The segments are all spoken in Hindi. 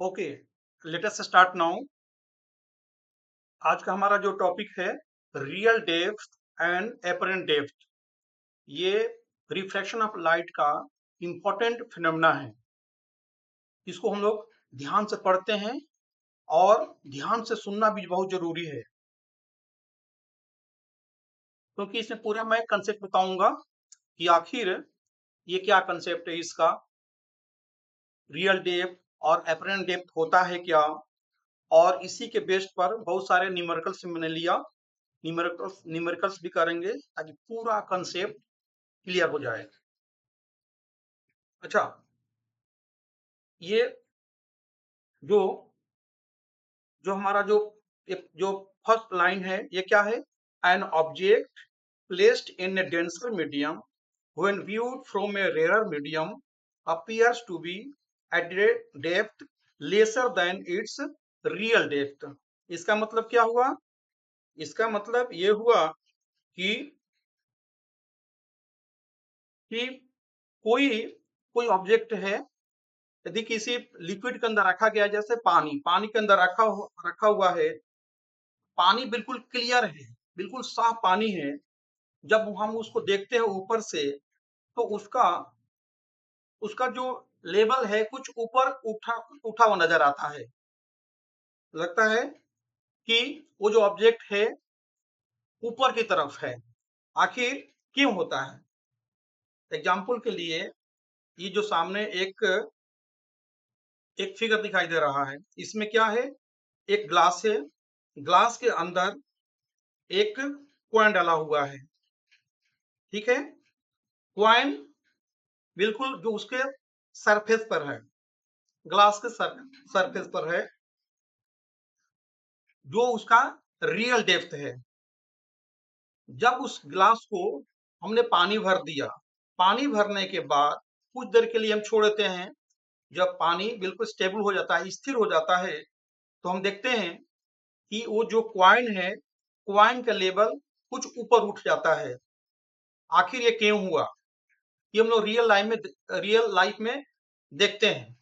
Okay, let us start now. आज का हमारा जो टॉपिक है real depth and apparent depth. ये रिफ्रैक्शन ऑफ लाइट का इम्पोर्टेंट फिनोमेना है। इसको हम लोग ध्यान से पढ़ते हैं और ध्यान से सुनना भी बहुत जरूरी है, क्योंकि इसमें पूरा मैं कंसेप्ट बताऊंगा कि आखिर ये क्या कंसेप्ट है इसका, रियल डेप्थ और एपरेंट डेप्थ होता है क्या, और इसी के बेस पर बहुत सारे न्यूमेरिकल्स मैंने लिया। न्यूमेरिकल्स भी करेंगे ताकि पूरा कंसेप्ट क्लियर हो जाए। अच्छा, ये जो जो हमारा जो फर्स्ट लाइन है ये क्या है? An object placed in a denser medium when viewed from a rarer medium appears to be at depth lesser than its real depth. इसका मतलब क्या हुआ? इसका मतलब ये हुआ कि कि कोई कोई ऑब्जेक्ट है, यदि किसी लिक्विड के अंदर रखा गया, जैसे पानी के अंदर रखा हुआ है। पानी बिल्कुल क्लियर है, बिल्कुल साफ पानी है। जब हम उसको देखते हैं ऊपर से तो उसका उसका जो लेवल है कुछ ऊपर उठा उठा हुआ नजर आता है। लगता है कि वो जो ऑब्जेक्ट है ऊपर की तरफ है। आखिर क्यों होता है? एग्जाम्पल के लिए, ये जो सामने एक एक फिगर दिखाई दे रहा है, इसमें क्या है? एक ग्लास है, ग्लास के अंदर एक कॉइन डाला हुआ है। ठीक है, कॉइन बिल्कुल जो उसके सरफेस पर है, ग्लास के सरफेस पर है, जो उसका रियल डेप्थ है। जब उस ग्लास को हमने पानी भर दिया, पानी भरने के बाद कुछ देर के लिए हम छोड़ देते हैं। जब पानी बिल्कुल स्टेबल हो जाता है, स्थिर हो जाता है, तो हम देखते हैं कि वो जो कॉइन है, कॉइन का लेवल कुछ ऊपर उठ जाता है। आखिर ये क्यों हुआ? ये हम लोग रियल लाइफ में देखते हैं।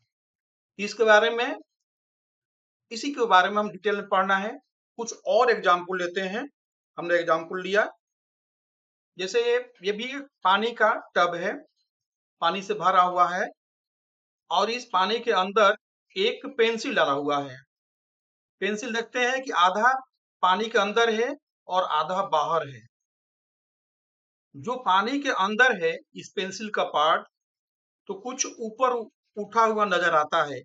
इसके बारे में इसी के बारे में हम डिटेल में पढ़ना है। कुछ और एग्जाम्पल लेते हैं। हमने एग्जाम्पल लिया, जैसे ये भी पानी का टब है, पानी से भरा हुआ है, और इस पानी के अंदर एक पेंसिल डाला हुआ है। पेंसिल देखते हैं कि आधा पानी के अंदर है और आधा बाहर है। जो पानी के अंदर है, इस पेंसिल का पार्ट तो कुछ ऊपर उठा हुआ नजर आता है।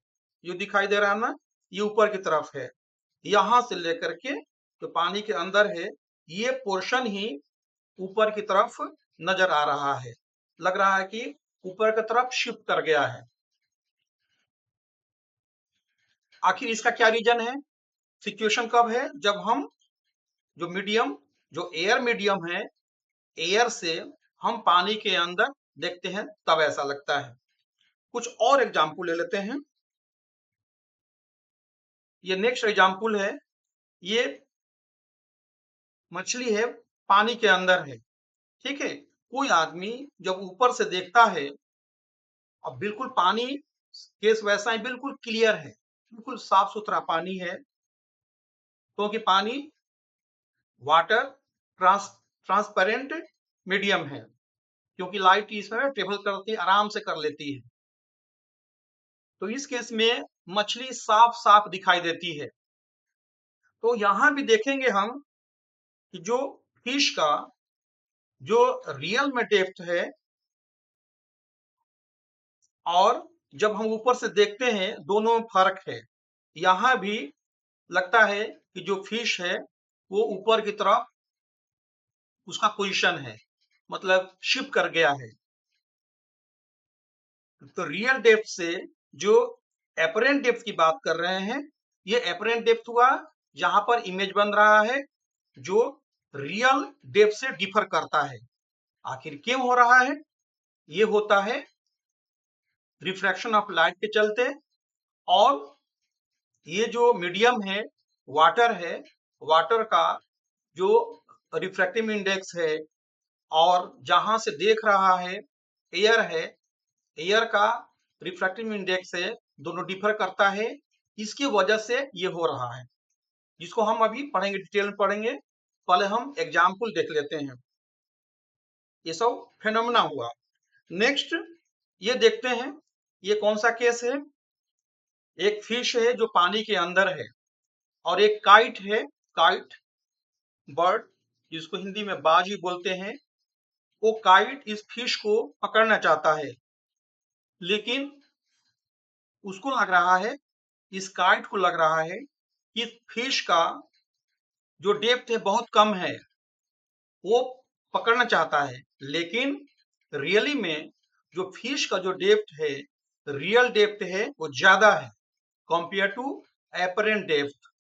जो दिखाई दे रहा है ना, ये ऊपर की तरफ है। यहां से लेकर के जो पानी के अंदर है, ये पोर्शन ही ऊपर की तरफ नजर आ रहा है। लग रहा है कि ऊपर की तरफ शिफ्ट कर गया है। आखिर इसका क्या रीजन है? सिचुएशन कब है? जब हम जो एयर मीडियम है, एयर से हम पानी के अंदर देखते हैं, तब ऐसा लगता है। कुछ और एग्जाम्पल ले लेते हैं। ये नेक्स्ट एग्जाम्पल है, ये मछली है, पानी के अंदर है। ठीक है, कोई आदमी जब ऊपर से देखता है, अब बिल्कुल पानी केस वैसा ही बिल्कुल क्लियर है, बिल्कुल साफ सुथरा पानी है, क्योंकि पानी वाटर ट्रांसपेरेंट मीडियम है, क्योंकि लाइट इसमें ट्रेवल करती है, आराम से कर लेती है। तो इस केस में मछली साफ साफ दिखाई देती है। तो यहां भी देखेंगे हम कि जो फिश का जो रियल में डेप्थ है, और जब हम ऊपर से देखते हैं, दोनों में फर्क है। यहां भी लगता है कि जो फिश है वो ऊपर की तरफ उसका पोजीशन है, मतलब शिफ्ट कर गया है। तो रियल डेप्थ से जो एपरेंट डेप्थ की बात कर रहे हैं, ये एपरेंट डेप्थ हुआ जहां पर इमेज बन रहा है, जो रियल डेप्थ से डिफर करता है। आखिर क्यों हो रहा है? ये होता है रिफ्रैक्शन ऑफ लाइट के चलते, और ये जो मीडियम है, वाटर है, वाटर का जो रिफ्रैक्टिव इंडेक्स है, और जहां से देख रहा है एयर है, एयर का रिफ्रैक्टिव इंडेक्स है, दोनों डिफर करता है। इसकी वजह से ये हो रहा है, जिसको हम अभी पढ़ेंगे, डिटेल में पढ़ेंगे। पहले हम एग्जाम्पल देख लेते हैं। ये सब फेनोमेना हुआ। नेक्स्ट ये देखते हैं, ये कौन सा केस है। एक फिश है जो पानी के अंदर है, और एक काइट है, काइट बर्ड, जिसको हिंदी में बाजी बोलते हैं। वो काइट इस फिश को पकड़ना चाहता है, लेकिन उसको लग रहा है, इस काइट को लग रहा है कि फिश का जो डेप्थ है बहुत कम है, वो पकड़ना चाहता है। लेकिन रियली में जो फिश का जो डेप्थ है, रियल डेप्थ है, वो ज्यादा है कंपेयर टू एपरेंट डेप्थ।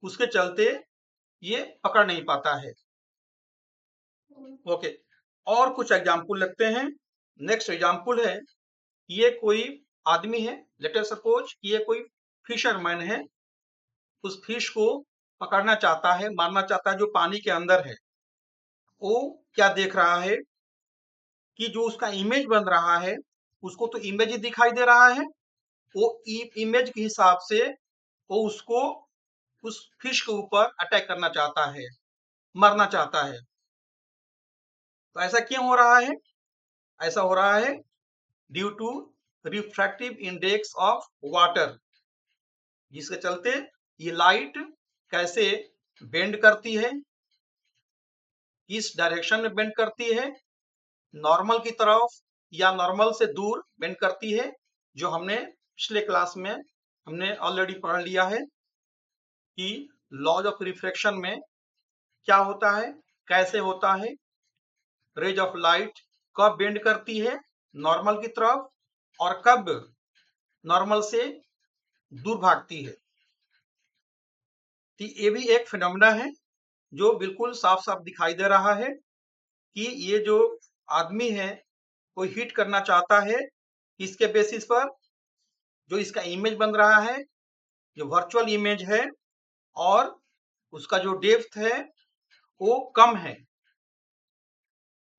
उसके चलते ये पकड़ नहीं पाता है। ओके, और कुछ एग्जाम्पल लगते हैं। नेक्स्ट एग्जाम्पल है, ये कोई आदमी है, लेट अस सपोज ये कोई फिशरमैन है। उस फिश को पकड़ना चाहता है, मारना चाहता है, जो पानी के अंदर है। वो क्या देख रहा है कि जो उसका इमेज बन रहा है, उसको तो इमेज ही दिखाई दे रहा है। वो इमेज के हिसाब से वो उसको, उस फिश के ऊपर अटैक करना चाहता है, मरना चाहता है। तो ऐसा क्यों हो रहा है? ऐसा हो रहा है due to refractive index of water, जिसके चलते ये लाइट कैसे बेंड करती है, किस डायरेक्शन में बेंड करती है, नॉर्मल की तरफ या नॉर्मल से दूर बेंड करती है, जो हमने पिछले क्लास में हमने ऑलरेडी पढ़ लिया है कि लॉज ऑफ रिफ्रैक्शन में क्या होता है, कैसे होता है। रेज ऑफ लाइट कब बेंड करती है नॉर्मल की तरफ, और कब नॉर्मल से दूर भागती है। तो ये भी एक फिनोमेना है जो बिल्कुल साफ साफ दिखाई दे रहा है कि ये जो आदमी है वो हिट करना चाहता है, इसके बेसिस पर जो इसका इमेज बन रहा है, जो वर्चुअल इमेज है, और उसका जो डेप्थ है वो कम है,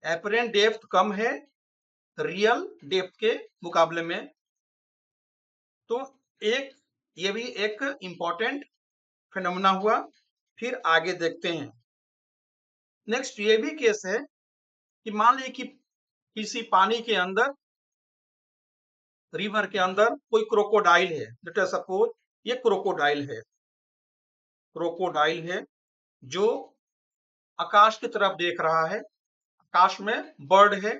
एपरेंट डेप्थ कम है रियल डेप्थ के मुकाबले में। तो एक ये भी एक इंपॉर्टेंट फिनोमेना हुआ। फिर आगे देखते हैं। नेक्स्ट ये भी केस है कि मान लीजिए कि किसी पानी के अंदर, रिवर के अंदर कोई क्रोकोडाइल है। लेट अस सपोज ये क्रोकोडाइल है, क्रोकोडाइल है जो आकाश की तरफ देख रहा है। आकाश में बर्ड है,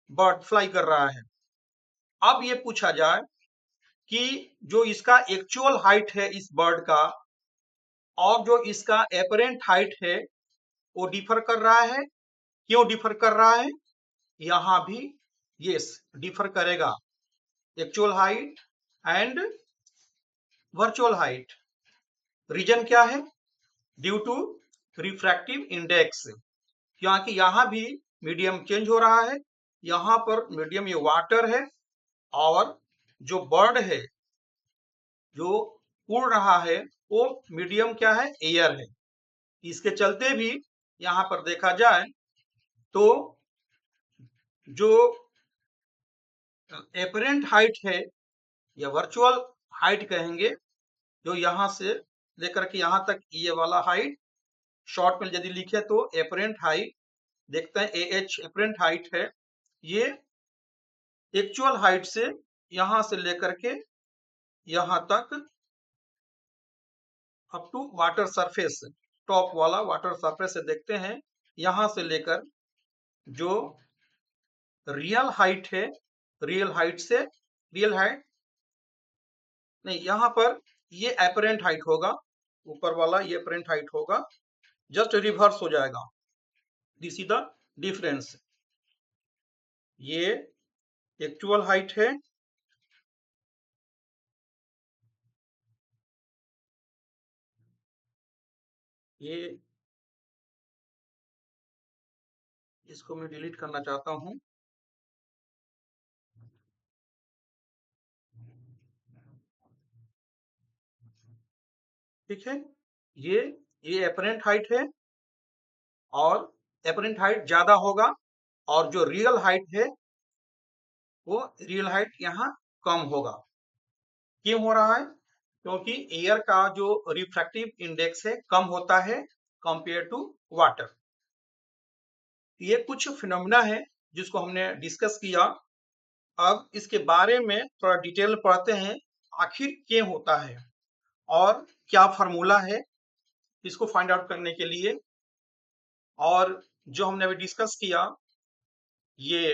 बर्ड फ्लाई कर रहा है। अब ये पूछा जाए कि जो इसका एक्चुअल हाइट है इस बर्ड का, और जो इसका एपरेंट हाइट है, वो डिफर कर रहा है। क्यों डिफर कर रहा है? यहां भी यस डिफर करेगा, actual height and virtual height. Reason क्या है? ड्यू टू रिफ्रैक्टिव इंडेक्स, क्योंकि यहाँ भी मीडियम चेंज हो रहा है। यहाँ पर मीडियम ये वाटर है, और जो बर्ड है जो उड़ रहा है वो मीडियम क्या है? एयर है। इसके चलते भी यहाँ पर देखा जाए तो जो एपरेंट हाइट है या वर्चुअल हाइट कहेंगे, जो यहाँ से लेकर के यहाँ तक ये वाला हाइट, शॉर्ट में यदि लिखे तो एपरेंट हाइट देखते हैं, एएच एपरेंट हाइट है। ये एक्चुअल हाइट से यहाँ से लेकर के यहाँ तक up to water surface, top वाला वाटर सरफेस से देखते हैं, यहाँ से लेकर जो रियल हाइट है, रियल हाइट से रियल हाइट नहीं, यहाँ पर ये एपरेंट हाइट होगा, ऊपर वाला ये एपरेंट हाइट होगा, जस्ट रिवर्स हो जाएगा। This is the difference. ये एक्चुअल हाइट है, ये इसको मैं डिलीट करना चाहता हूँ। ठीक है, ये एपरेंट हाइट है, और एपरेंट हाइट ज्यादा होगा, और जो रियल हाइट है वो रियल हाइट यहाँ कम होगा। क्यों हो रहा है? क्योंकि एयर का जो रिफ्रैक्टिव इंडेक्स है कम होता है कंपेयर टू वाटर। ये कुछ फिनोमिना है जिसको हमने डिस्कस किया। अब इसके बारे में थोड़ा डिटेल पढ़ते हैं, आखिर क्या होता है और क्या फार्मूला है इसको फाइंड आउट करने के लिए। और जो हमने अभी डिस्कस किया, ये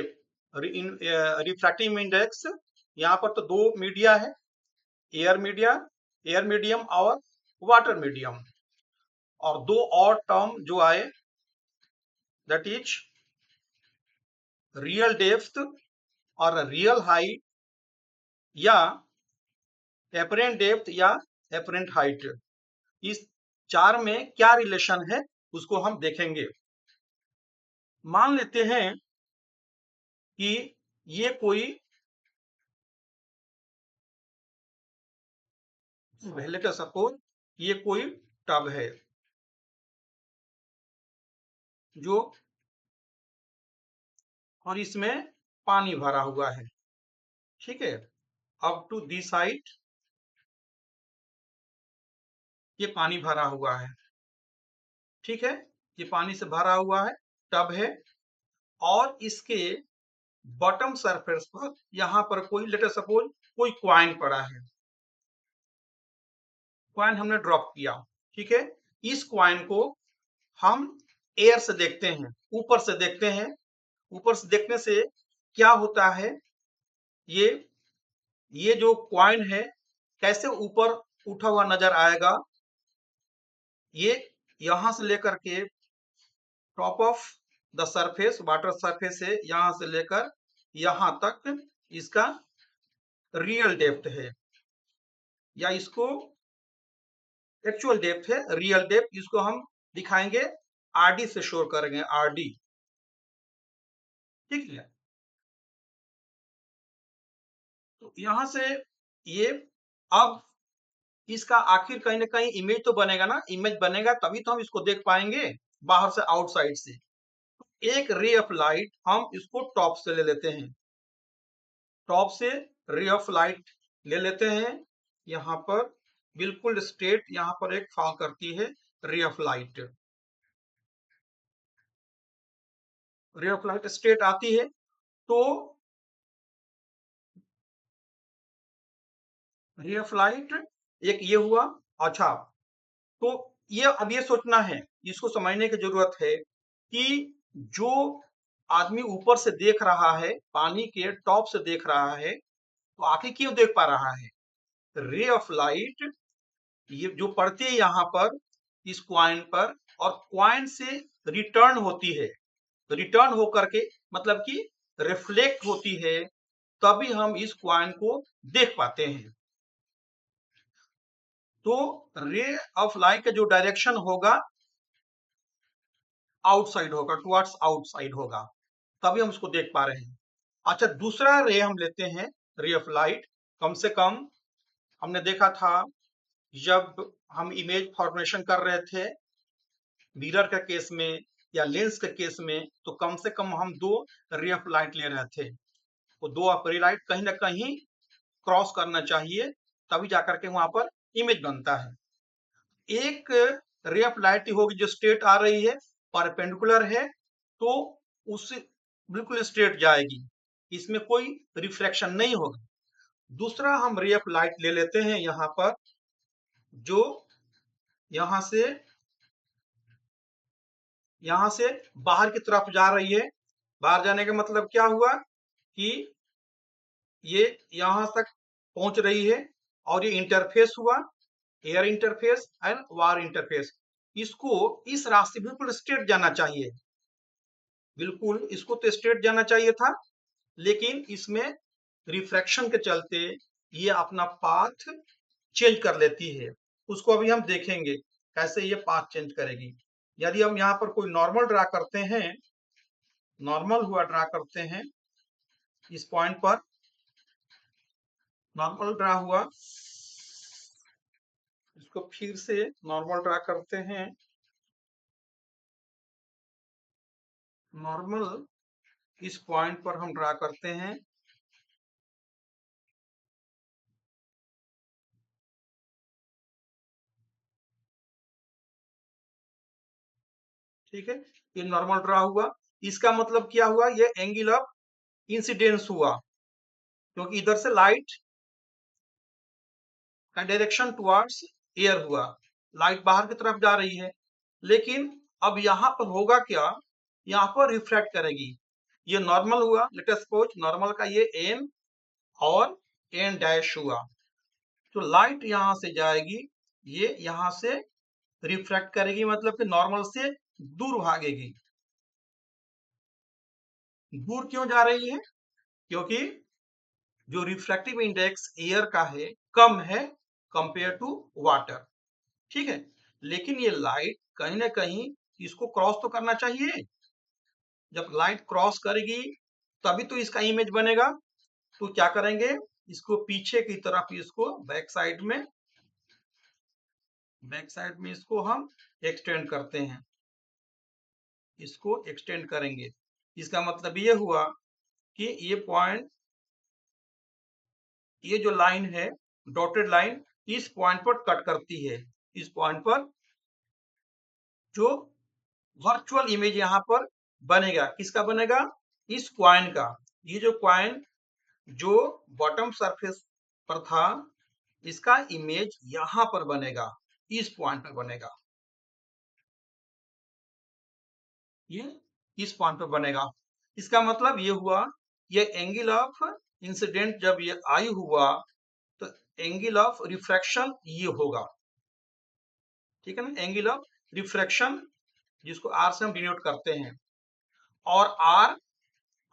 रिफ्रैक्टिव इंडेक्स, यहाँ पर तो दो मीडिया है, एयर मीडिया, एयर मीडियम और वाटर मीडियम। और दो और टर्म जो आए, दैट इज रियल डेप्थ और रियल हाइट, या एपरेंट डेप्थ या एपरेंट हाइट। इस चार में क्या रिलेशन है उसको हम देखेंगे। मान लेते हैं कि ये कोई, पहले का सपोज ये कोई टब है जो, और इसमें पानी भरा हुआ है, ठीक है। अप टू दिस हाइट ये पानी भरा हुआ है, ठीक है। ये पानी से भरा हुआ है, टब है। और इसके बॉटम सरफेस पर यहाँ पर कोई, लेट अस सपोज कोई क्वाइन पड़ा है, क्वाइन हमने ड्रॉप किया, ठीक है। इस क्वाइन को हम एयर से देखते हैं, ऊपर से देखते हैं। ऊपर से देखने से क्या होता है, ये ये जो क्वाइन है कैसे ऊपर उठा हुआ नजर आएगा। ये यहां से लेकर के top of the surface, water surface से यहां से लेकर यहां तक इसका रियल डेप्थ है, या इसको एक्चुअल डेप्थ है, रियल डेप्थ। इसको हम दिखाएंगे, आरडी से शो करेंगे, आरडी, ठीक है। तो यहां से ये, अब इसका आखिर कहीं ना कहीं इमेज तो बनेगा ना, इमेज बनेगा तभी तो हम इसको देख पाएंगे बाहर से, आउटसाइड से। एक रे ऑफ लाइट हम इसको टॉप से ले लेते हैं, टॉप से रे ऑफ लाइट ले लेते हैं। यहाँ पर बिल्कुल स्ट्रेट यहाँ पर एक फॉल करती है रे ऑफ लाइट, रे ऑफ लाइट स्ट्रेट आती है। तो रे ऑफ लाइट एक ये हुआ। अच्छा, तो ये अब ये सोचना है, इसको समझने की जरूरत है कि जो आदमी ऊपर से देख रहा है, पानी के टॉप से देख रहा है, तो आखिर क्यों देख पा रहा है। रे ऑफ लाइट ये जो पड़ती है यहाँ पर इस क्वाइन पर, और क्वाइन से रिटर्न होती है, रिटर्न होकर के मतलब कि रिफ्लेक्ट होती है, तभी हम इस क्वाइन को देख पाते हैं। तो रे ऑफ लाइट का जो डायरेक्शन होगा आउटसाइड होगा, टुवर्ड्स आउटसाइड होगा, तभी हम उसको देख पा रहे हैं। अच्छा, दूसरा रे हम लेते हैं, रे ऑफ लाइट। कम से कम हमने देखा था जब हम इमेज फॉर्मेशन कर रहे थे मिरर के केस में या लेंस के केस में, तो कम से कम हम दो रे ऑफ लाइट ले रहे थे। वो दो रे लाइट कहीं ना कहीं क्रॉस करना चाहिए, तभी जाकर के वहां पर इमेज बनता है। एक रे ऑफ लाइट होगी जो स्ट्रेट आ रही है, परपेंडिकुलर है, तो उससे बिल्कुल स्ट्रेट जाएगी, इसमें कोई रिफ्लेक्शन नहीं होगा। दूसरा हम रे ऑफ लाइट ले लेते हैं यहाँ पर, जो यहाँ से बाहर की तरफ जा रही है। बाहर जाने का मतलब क्या हुआ कि ये यहां तक पहुंच रही है, और ये इंटरफेस हुआ, air interface and war interface. इसको इस रास्ते बिल्कुल स्ट्रेट जाना चाहिए, बिल्कुल इसको तो स्ट्रेट जाना चाहिए था, लेकिन इसमें रिफ्रैक्शन के चलते ये अपना पाथ चेंज कर लेती है। उसको अभी हम देखेंगे कैसे ये पाथ चेंज करेगी। यदि हम यहाँ पर कोई नॉर्मल ड्रा करते हैं, नॉर्मल हुआ ड्रा करते हैं इस पॉइंट पर, नॉर्मल ड्रा हुआ, इसको फिर से नॉर्मल ड्रा करते हैं। नॉर्मल इस पॉइंट पर हम ड्रा करते हैं, ठीक है, ये नॉर्मल ड्रा हुआ। इसका मतलब क्या हुआ, ये एंगल ऑफ इंसिडेंस हुआ, क्योंकि इधर से लाइट का डायरेक्शन टुवर्ड्स एयर हुआ, लाइट बाहर की तरफ जा रही है। लेकिन अब यहाँ पर होगा क्या, यहाँ पर रिफ्रैक्ट करेगी। ये नॉर्मल हुआ, लेट अस सपोज नॉर्मल का ये एन और एन डैश हुआ, तो लाइट यहाँ से जाएगी, ये यहाँ से रिफ्रैक्ट करेगी, मतलब कि नॉर्मल से दूर भागेगी। दूर क्यों जा रही है, क्योंकि जो रिफ्रैक्टिव इंडेक्स एयर का है कम है कंपेयर टू वाटर। ठीक है, लेकिन ये लाइट कहीं ना कहीं इसको क्रॉस तो करना चाहिए। जब लाइट क्रॉस करेगी तभी तो इसका इमेज बनेगा। तो क्या करेंगे, इसको पीछे की तरफ, इसको बैक साइड में इसको हम एक्सटेंड करते हैं, इसको एक्सटेंड करेंगे। इसका मतलब ये हुआ कि ये पॉइंट, ये जो लाइन है डॉटेड लाइन, इस पॉइंट पर कट करती है। इस पॉइंट पर जो वर्चुअल इमेज यहाँ पर बनेगा, किसका बनेगा, इस क्वाइन का। ये जो क्वाइन जो बॉटम सरफेस पर था, इसका इमेज यहाँ पर बनेगा, इस पॉइंट पर बनेगा, ये इस पॉइंट पर बनेगा। इसका मतलब ये हुआ, ये एंगल ऑफ इंसिडेंट जब ये आई हुआ तो एंगल ऑफ रिफ्रैक्शन ये होगा। ठीक है ना, एंगल ऑफ रिफ्रैक्शन, जिसको आर से हम डिनोट करते हैं। और आर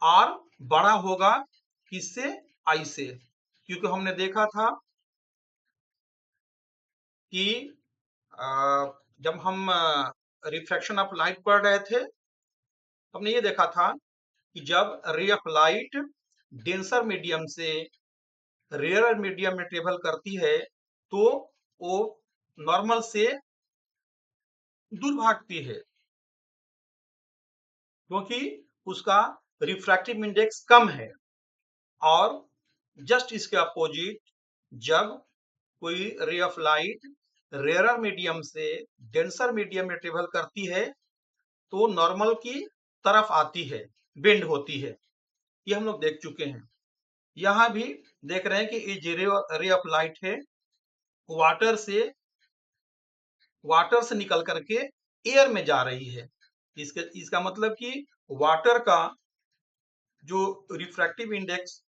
आर बड़ा होगा किससे, आई से, क्योंकि हमने देखा था कि जब हम रिफ्रैक्शन ऑफ लाइट पढ़ रहे थे, हमने ये देखा था कि जब रे ऑफ लाइट डेंसर मीडियम से रेयर मीडियम में ट्रेवल करती है तो वो नॉर्मल से दूर भागती है, क्योंकि उसका रिफ्रैक्टिव इंडेक्स कम है। और जस्ट इसके अपोजिट, जब कोई ray of light rarer medium से डेंसर मीडियम में ट्रेवल करती है तो नॉर्मल की तरफ आती है, बेंड होती है। ये हम लोग देख चुके हैं। यहाँ भी देख रहे हैं कि ये रे ऑफ लाइट है, वाटर से निकल करके एयर में जा रही है। इसका मतलब कि वाटर का जो रिफ्रैक्टिव इंडेक्स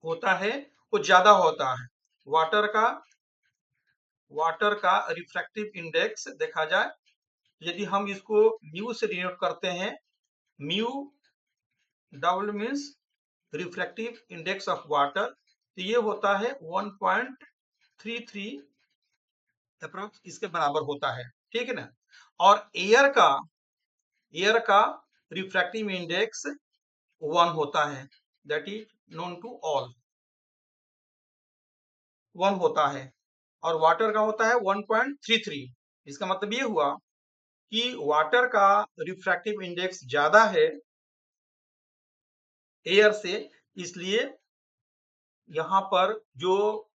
होता है वो ज्यादा होता है। वाटर का रिफ्रैक्टिव इंडेक्स देखा जाए, यदि हम इसको म्यू से डिनोट करते हैं, mu double means refractive index of water, तो ये होता है 1.33 अप्रोक्स, इसके बराबर होता है। ठीक है ना। और एयर का रिफ्रैक्टिव इंडेक्स 1 होता है, that is known to all, 1 होता है। और वाटर का होता है 1.33। इसका मतलब ये हुआ कि वाटर का रिफ्रैक्टिव इंडेक्स ज्यादा है एयर से, इसलिए यहाँ पर जो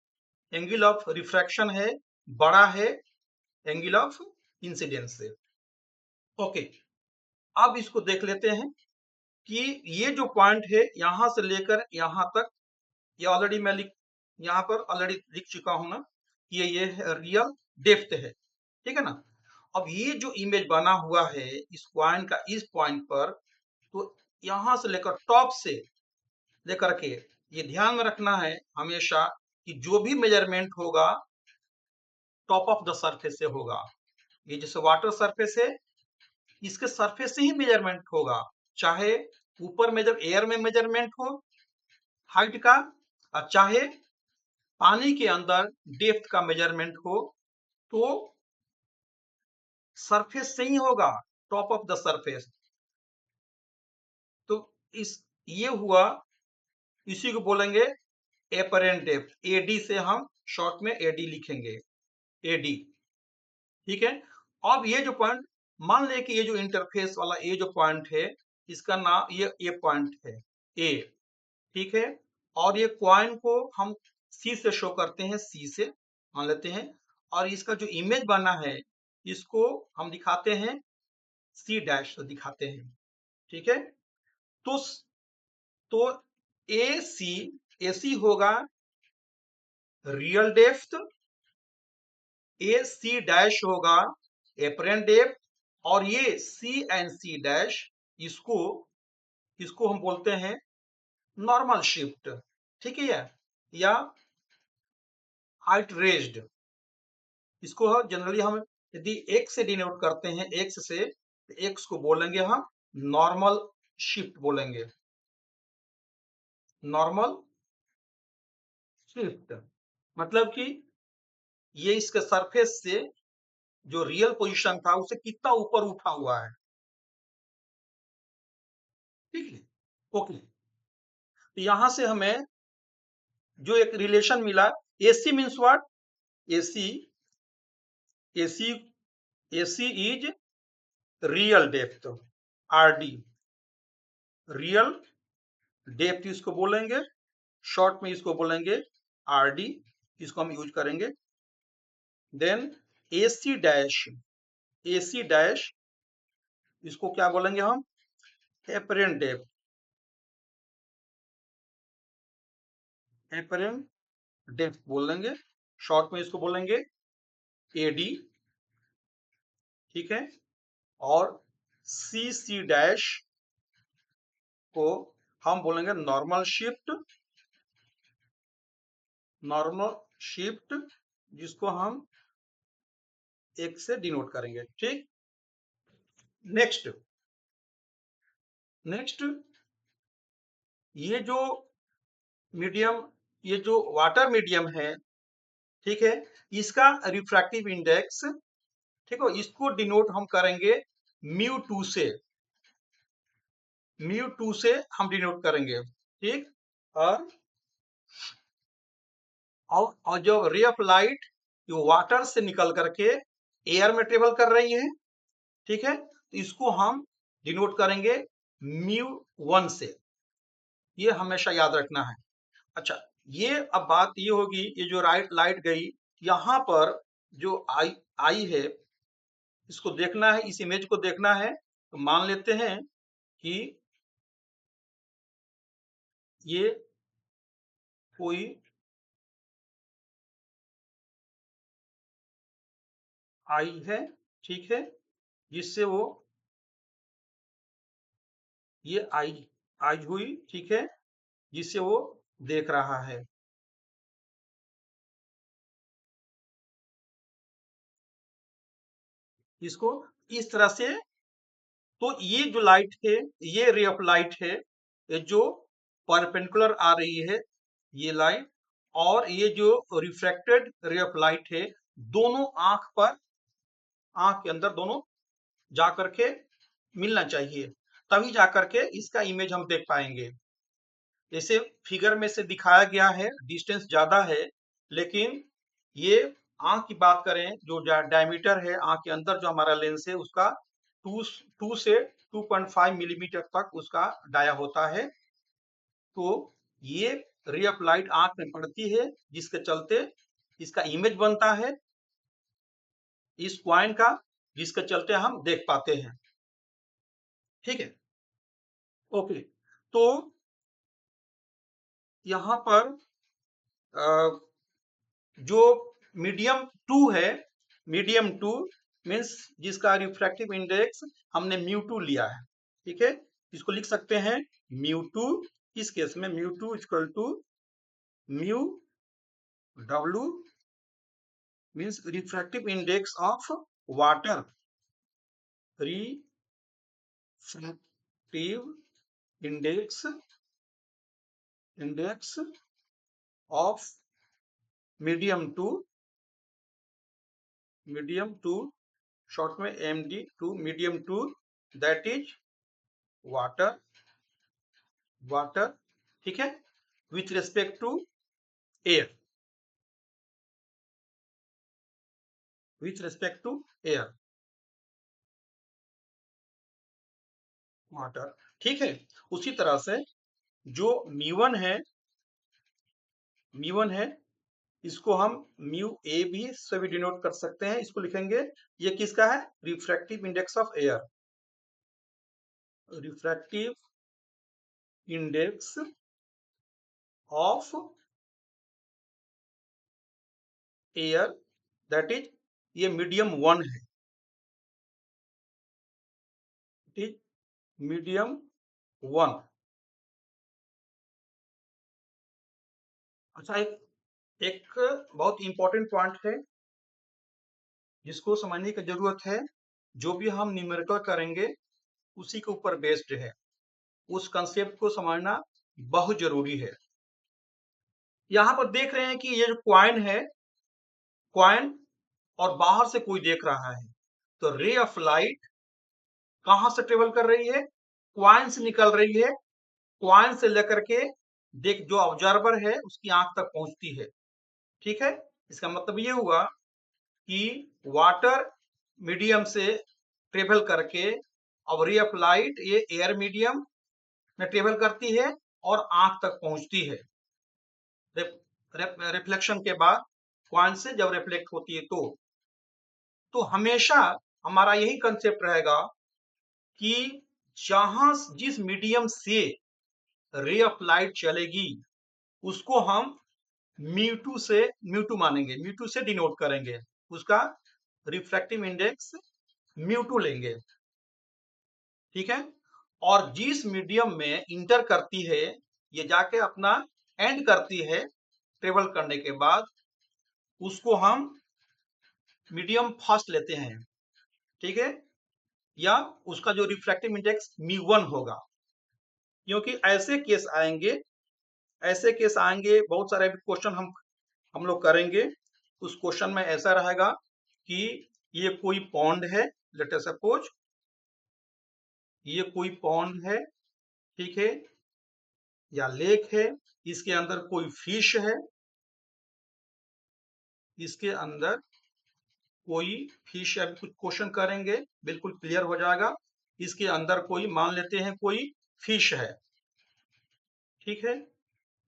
एंगल ऑफ रिफ्रैक्शन है बड़ा है एंगल ऑफ इंसिडेंस से। ओके, अब इसको देख लेते हैं कि ये जो पॉइंट है यहाँ से लेकर यहाँ तक, ये ऑलरेडी मैं यहाँ पर ऑलरेडी लिख चुका हूं ना, ये रियल डेप्थ है। ठीक है ना। अब ये जो इमेज बना हुआ है इस पॉइंट का, इस पॉइंट पर, तो यहाँ से लेकर टॉप से लेकर के, ये ध्यान में रखना है हमेशा कि जो भी मेजरमेंट होगा टॉप ऑफ द सरफेस से होगा। ये जैसे वाटर सरफेस है, इसके सरफेस से ही मेजरमेंट होगा, चाहे ऊपर मेजर एयर में मेजरमेंट हो हाइट का, और चाहे पानी के अंदर डेप्थ का मेजरमेंट हो, तो सरफेस से ही होगा, टॉप ऑफ द सरफेस। तो ये हुआ, इसी को बोलेंगे एपरेंट डेप्थ, एडी से हम शॉर्ट में एडी लिखेंगे, एडी। ठीक है। अब ये जो पॉइंट, मान ले कि ये जो इंटरफेस वाला ये जो पॉइंट है, इसका नाम ये पॉइंट है ए। ठीक है। और ये क्वाइन को हम सी से शो करते हैं, सी से मान लेते हैं। और इसका जो इमेज बना है इसको हम दिखाते हैं सी डैश दिखाते हैं। ठीक है, तो तो ए सी होगा रियल डेप्थ, ए सी डैश होगा एपरेंट डेप्थ, और ये सी एंड सी डैश इसको इसको हम बोलते हैं नॉर्मल शिफ्ट। ठीक है, या हाइट रेज्ड। इसको जनरली हम यदि एक्स से डिनोट करते हैं, एक्स से, एक्स को बोलेंगे हम नॉर्मल शिफ्ट बोलेंगे, नॉर्मल शिफ्ट। मतलब कि ये इसके सरफेस से जो रियल पोजीशन था उसे कितना ऊपर उठा हुआ है। ठीक है, ओके। तो यहां से हमें जो एक रिलेशन मिला, AC means what, AC AC AC is real depth, RD real depth इसको बोलेंगे, शॉर्ट में इसको बोलेंगे आरडी, इसको हम यूज करेंगे। Then AC dash, AC dash इसको क्या बोलेंगे हम, एपरेंट डेप्थ, एपरेंट डेप्थ बोलेंगे, शॉर्ट में इसको बोलेंगे एडी। ठीक है, और सी सी डैश को हम बोलेंगे नॉर्मल शिफ्ट, नॉर्मल शिफ्ट जिसको हम एक से डिनोट करेंगे। ठीक, नेक्स्ट नेक्स्ट ये जो मीडियम, ये जो वाटर मीडियम है, ठीक है, इसका रिफ्रैक्टिव इंडेक्स, ठीक है, इसको डिनोट हम करेंगे म्यू टू से, म्यू टू से हम डिनोट करेंगे। ठीक, और जो रे ऑफ लाइट जो वाटर से निकल करके एयर में ट्रेवल कर रही है, ठीक है, तो इसको हम डिनोट करेंगे म्यू वन से। ये हमेशा याद रखना है। अच्छा, ये अब बात ये होगी, ये जो लाइट गई यहाँ पर, जो आई आई है, इसको देखना है, इस इमेज को देखना है। तो मान लेते हैं कि ये कोई आई है, ठीक है, जिससे वो, ये आई आई हुई, ठीक है, जिससे वो देख रहा है। इसको इस तरह से, तो ये जो लाइट है, ये रे ऑफ लाइट है, ये जो परपेंडिकुलर आ रही है ये लाइट, और ये जो रिफ्रैक्टेड रे ऑफ लाइट है, दोनों आंख पर, आंख के अंदर दोनों जा करके मिलना चाहिए, तभी जा करके इसका इमेज हम देख पाएंगे। जैसे फिगर में से दिखाया गया है, डिस्टेंस ज्यादा है, लेकिन ये आंख की बात करें, जो डायमीटर है आंख के अंदर जो हमारा लेंस है उसका 2 से 2.5 मिलीमीटर तक उसका डाया होता है। तो ये रे ऑफ लाइट आंख में पड़ती है, जिसके चलते इसका इमेज बनता है इस पॉइंट का, जिसके चलते हम देख पाते हैं। ठीक है, ओके। तो यहाँ पर जो मीडियम टू है, मीडियम टू मीन्स जिसका रिफ्रैक्टिव इंडेक्स हमने म्यू टू लिया है, ठीक है, इसको लिख सकते हैं म्यू टू। इस केस में mu two equal to mu W means refractive index of water, refractive index index of medium two, short में MD2, medium two, that is water, water, ठीक है, with respect to air, with respect to air, water. ठीक है, उसी तरह से जो म्यू1 है, म्यू1 है, इसको हम म्यू ए भी से भी डिनोट कर सकते हैं। इसको लिखेंगे, ये किसका है, refractive index of air, refractive index of air, that is ये मीडियम 1 है, इट इज मीडियम 1। अच्छा, एक एक बहुत इंपॉर्टेंट पॉइंट है जिसको समझने की जरूरत है। जो भी हम न्यूमेरिकल करेंगे उसी के ऊपर बेस्ड है, उस कंसेप्ट को समझना बहुत जरूरी है। यहाँ पर देख रहे हैं कि ये जो क्वाइन है, क्वाइन और बाहर से कोई देख रहा है, तो रे ऑफ लाइट कहां से ट्रेवल कर रही है, क्वाइन से निकल रही है, क्वाइन से लेकर के देख जो ऑब्जर्वर है उसकी आंख तक पहुंचती है। ठीक है, इसका मतलब ये हुआ कि वाटर मीडियम से ट्रेवल करके अब रे ऑफ लाइट ये एयर मीडियम में ट्रेवल करती है और आंख तक पहुंचती है। रिफ्लेक्शन के बाद क्वाइन से जब रिफ्लेक्ट होती है तो हमेशा हमारा यही कंसेप्ट रहेगा कि जहां जिस मीडियम से रे ऑफ लाइट चलेगी उसको हम म्यू टू मानेंगे, म्यू टू से डिनोट करेंगे, उसका रिफ्रैक्टिव इंडेक्स म्यू टू लेंगे। ठीक है, और जिस मीडियम में इंटर करती है, ये जाके अपना एंड करती है ट्रेवल करने के बाद, उसको हम मीडियम फर्स्ट लेते हैं। ठीक है, या उसका जो रिफ्रैक्टिव इंडेक्स म्यू 1 होगा, क्योंकि ऐसे केस आएंगे बहुत सारे क्वेश्चन हम लोग करेंगे। उस क्वेश्चन में ऐसा रहेगा कि ये कोई पॉन्ड है, लेट अस सपोज ये कोई पॉन्ड है, ठीक है, या लेक है, इसके अंदर कोई फिश है, इसके अंदर कोई फिश है। कुछ क्वेश्चन करेंगे बिल्कुल क्लियर हो जाएगा। इसके अंदर कोई मान लेते हैं कोई फिश है, ठीक है,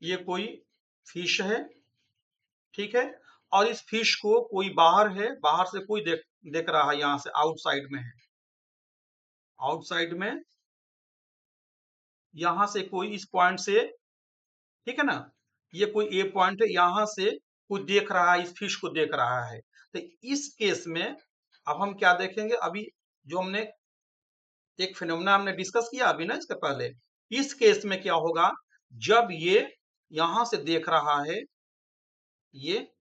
ये कोई फिश है, ठीक है, और इस फिश को कोई बाहर है, बाहर से कोई देख रहा है, यहां से आउटसाइड में है, आउटसाइड में यहां से कोई इस पॉइंट से, ठीक है ना, ये कोई ए पॉइंट है, यहां से कोई देख रहा है, इस फिश को देख रहा है। तो इस केस में अब हम क्या देखेंगे, अभी जो हमने एक फिनोमेना हमने डिस्कस किया अभी ना इसके पहले, इस केस में क्या होगा, जब ये यहां से देख रहा है, ये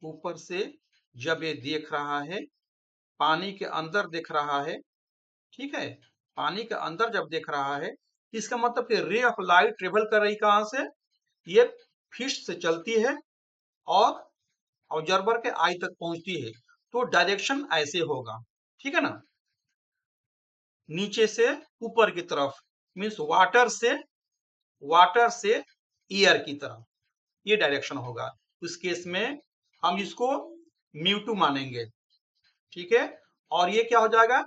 ऊपर से जब ये देख रहा है, पानी के अंदर देख रहा है, ठीक है, पानी के अंदर जब देख रहा है, इसका मतलब कि रे ऑफ लाइट ट्रेवल कर रही कहां से, ये फिश से चलती है और ऑब्जर्वर के आई तक पहुंचती है। तो डायरेक्शन ऐसे होगा, ठीक है ना, नीचे से ऊपर की तरफ, मीन्स वाटर से एयर की तरफ, ये डायरेक्शन होगा। उस केस में हम इसको म्यू 2 मानेंगे, ठीक है, और ये क्या हो जाएगा,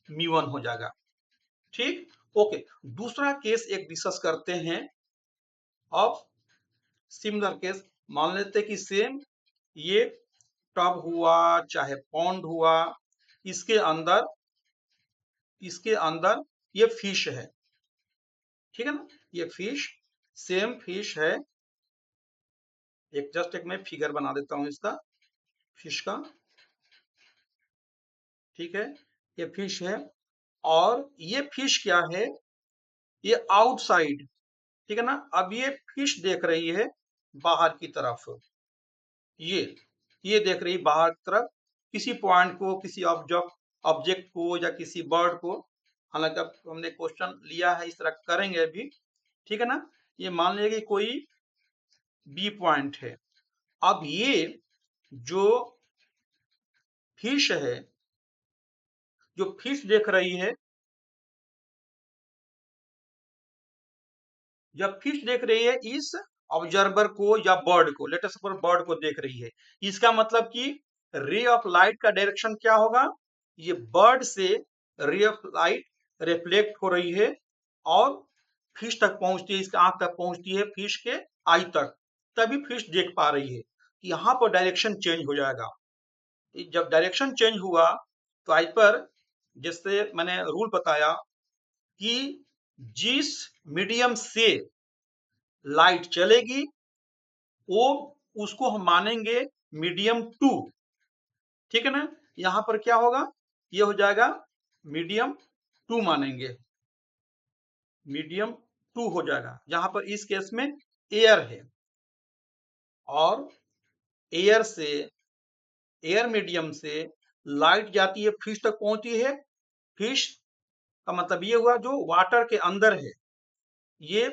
म्यू 1 हो जाएगा। ठीक, ओके। दूसरा केस एक डिस्कस करते हैं। अब सिमिलर केस मान लेते कि सेम ये टब हुआ चाहे पॉन्ड हुआ, इसके अंदर ये फिश है, ठीक है ना, ये फिश, सेम फिश है। एक मैं फिगर बना देता हूं इसका, फिश का, ठीक है, ये फिश है, और ये फिश क्या है, ये आउटसाइड, ठीक है ना। अब ये फिश देख रही है बाहर की तरफ, ये ये देख रही बाहर की तरफ किसी पॉइंट को, किसी ऑब्जेक्ट को या किसी बर्ड को। हालांकि अब हमने क्वेश्चन लिया है, इस तरह करेंगे अभी, ठीक है ना। ये मान लीजिए कि कोई बी पॉइंट है। अब ये जो फिश है, जो फिश देख रही है, जब फिश देख रही है इस ऑब्जर्वर को या बर्ड को, लेट अस सपोज बर्ड को देख रही है, इसका मतलब कि रे ऑफ लाइट का डायरेक्शन क्या होगा, ये बर्ड से रे ऑफ लाइट रिफ्लेक्ट हो रही है और फिश तक पहुंचती है, इसके आंख तक पहुंचती है, फिश के आई तक, तभी फिश देख पा रही है। यहाँ पर डायरेक्शन चेंज हो जाएगा। जब डायरेक्शन चेंज हुआ तो आई पर जैसे मैंने रूल बताया कि जिस मीडियम से लाइट चलेगी वो उसको हम मानेंगे मीडियम 2, ठीक है ना। यहाँ पर क्या होगा, ये हो जाएगा मीडियम 2 मानेंगे, मीडियम 2 हो जाएगा। जहां पर इस केस में एयर है और एयर से, एयर मीडियम से लाइट जाती है, फिश तक पहुंचती है। फिश का मतलब ये हुआ जो वाटर के अंदर है, ये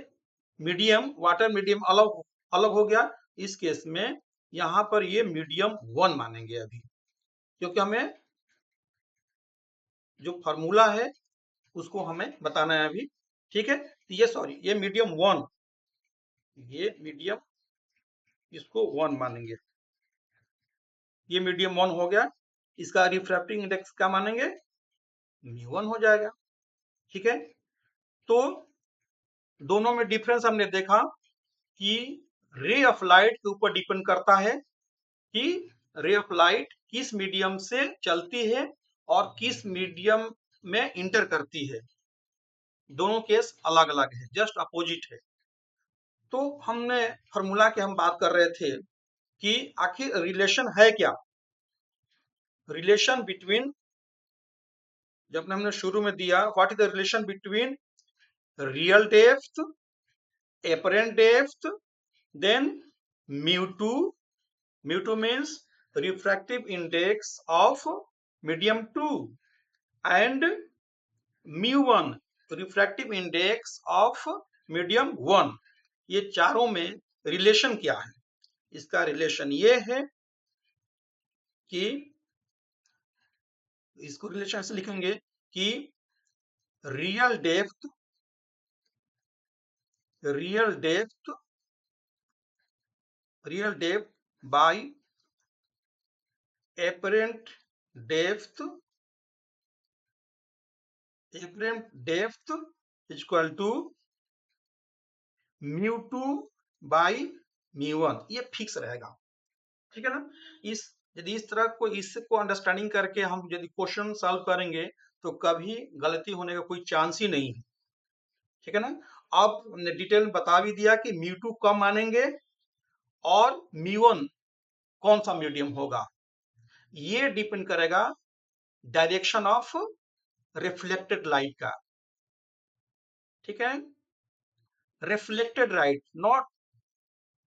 मीडियम, वाटर मीडियम अलग अलग हो गया। इस केस में यहाँ पर ये मीडियम 1 मानेंगे अभी, क्योंकि हमें जो फार्मूला है उसको हमें बताना है अभी, ठीक है। तो ये सॉरी, ये मीडियम 1, ये मीडियम, इसको 1 मानेंगे, ये मीडियम 1 हो गया। इसका रिफ्रैक्टिंग इंडेक्स क्या मानेंगे, μ1 हो जाएगा, ठीक है। तो दोनों में डिफरेंस हमने देखा कि रे ऑफ लाइट के ऊपर डिपेंड करता है कि रे ऑफ लाइट किस मीडियम से चलती है और किस मीडियम में इंटर करती है। दोनों केस अलग अलग है, जस्ट अपोजिट है। तो हमने फार्मूला की हम बात कर रहे थे कि आखिर रिलेशन है क्या, रिलेशन बिटवीन, जब हमने शुरू में दिया what is the relation between real depth, apparent depth, then mu2, mu2 means refractive index of medium 2, and mu1 refractive index of medium 1। ये चारों में रिलेशन क्या है, इसका रिलेशन ये है कि इसको रिलेशन ऐसे लिखेंगे कि real depth, real depth, real depth by apparent depth, apparent depth is equal to mu2 by mu1, ये फिक्स रहेगा, ठीक है ना। इस यदि इस तरह को इसको अंडरस्टैंडिंग करके हम यदि क्वेश्चन सॉल्व करेंगे तो कभी गलती होने का कोई चांस ही नहीं है, ठीक है ना। अब हमने डिटेल में बता भी दिया कि mu2 कब मानेंगे और mu1 कौन सा मीडियम होगा। ये डिपेंड करेगा डायरेक्शन ऑफ रिफ्लेक्टेड लाइट का, ठीक है। रिफ्लेक्टेड लाइट, नॉट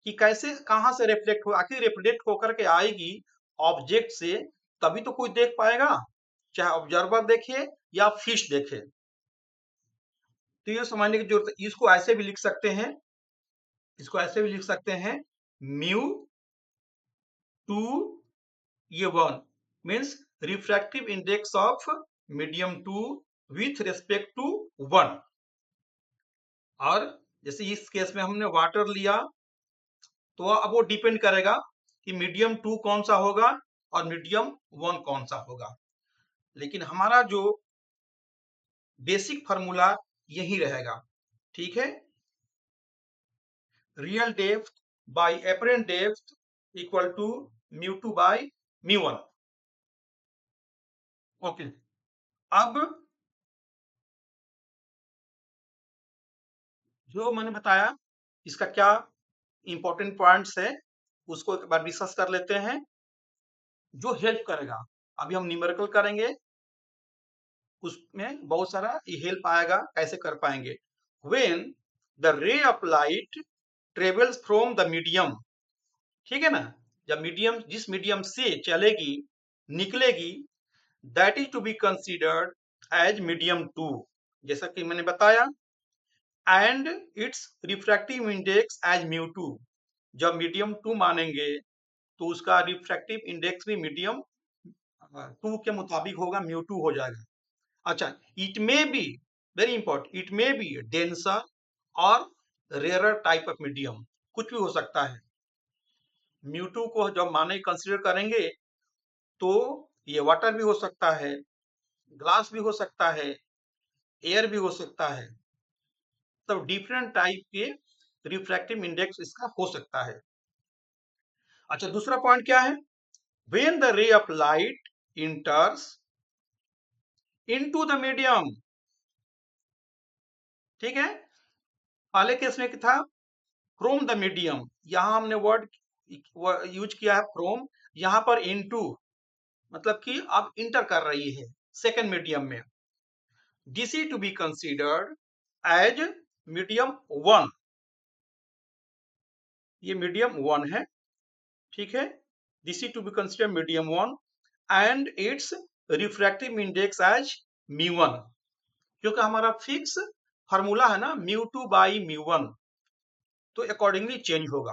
कि कैसे कहां से रिफ्लेक्ट हो, आखिर रिफ्लेक्ट होकर के आएगी ऑब्जेक्ट से, तभी तो कोई देख पाएगा, चाहे ऑब्जर्वर देखे या फिश देखे। तो ये समझने की जरूरत है। इसको ऐसे भी लिख सकते हैं, इसको ऐसे भी लिख सकते हैं mu2 ये 1 means refractive index of medium 2 with respect to 1। और जैसे इस केस में हमने वाटर लिया तो अब वो डिपेंड करेगा कि मीडियम 2 कौन सा होगा और मीडियम 1 कौन सा होगा। लेकिन हमारा जो बेसिक फार्मूला यही रहेगा, ठीक है। Real depth by apparent depth equal to mu2 by mu1। Okay, अब जो मैंने बताया इसका क्या इंपॉर्टेंट पॉइंट्स है उसको एक बार डिस्कस कर लेते हैं, जो हेल्प करेगा। अभी हम न्यूमेरिकल करेंगे, उसमें बहुत सारा हेल्प आएगा, कैसे कर पाएंगे। व्हेन द रे of light travels from the medium, ठीक है ना, जब मीडियम, जिस मीडियम से चलेगी निकलेगी, that is to be considered as medium 2, जैसा कि मैंने बताया, and its refractive index as mu2। जब मीडियम 2 मानेंगे तो उसका रिफ्रैक्टिव इंडेक्स भी मीडियम 2 के मुताबिक होगा, mu2 हो जाएगा। अच्छा, it may be, very important, it may be denser और रेयरर टाइप ऑफ मीडियम, कुछ भी हो सकता है। mu2 को जब माने कंसीडर करेंगे तो ये वाटर भी हो सकता है, ग्लास भी हो सकता है, एयर भी हो सकता है, तब डिफरेंट टाइप के रिफ्रैक्टिव इंडेक्स इसका हो सकता है। अच्छा, दूसरा पॉइंट क्या है, व्हेन द रे of light इंटर्स into the medium. ठीक है, पहले केस में था फ्रॉम द मीडियम, यहां हमने वर्ड यूज किया है फ्रॉम, यहां पर इनटू मतलब कि अब इंटर कर रही है सेकेंड मीडियम में। This is to be considered as medium 1, ये मीडियम 1 है। ठीक है, this is to be considered medium 1 and its refractive index as μ1, क्योंकि हमारा फिक्स फार्मूला है ना μ2 बाई μ1, तो अकॉर्डिंगली चेंज होगा।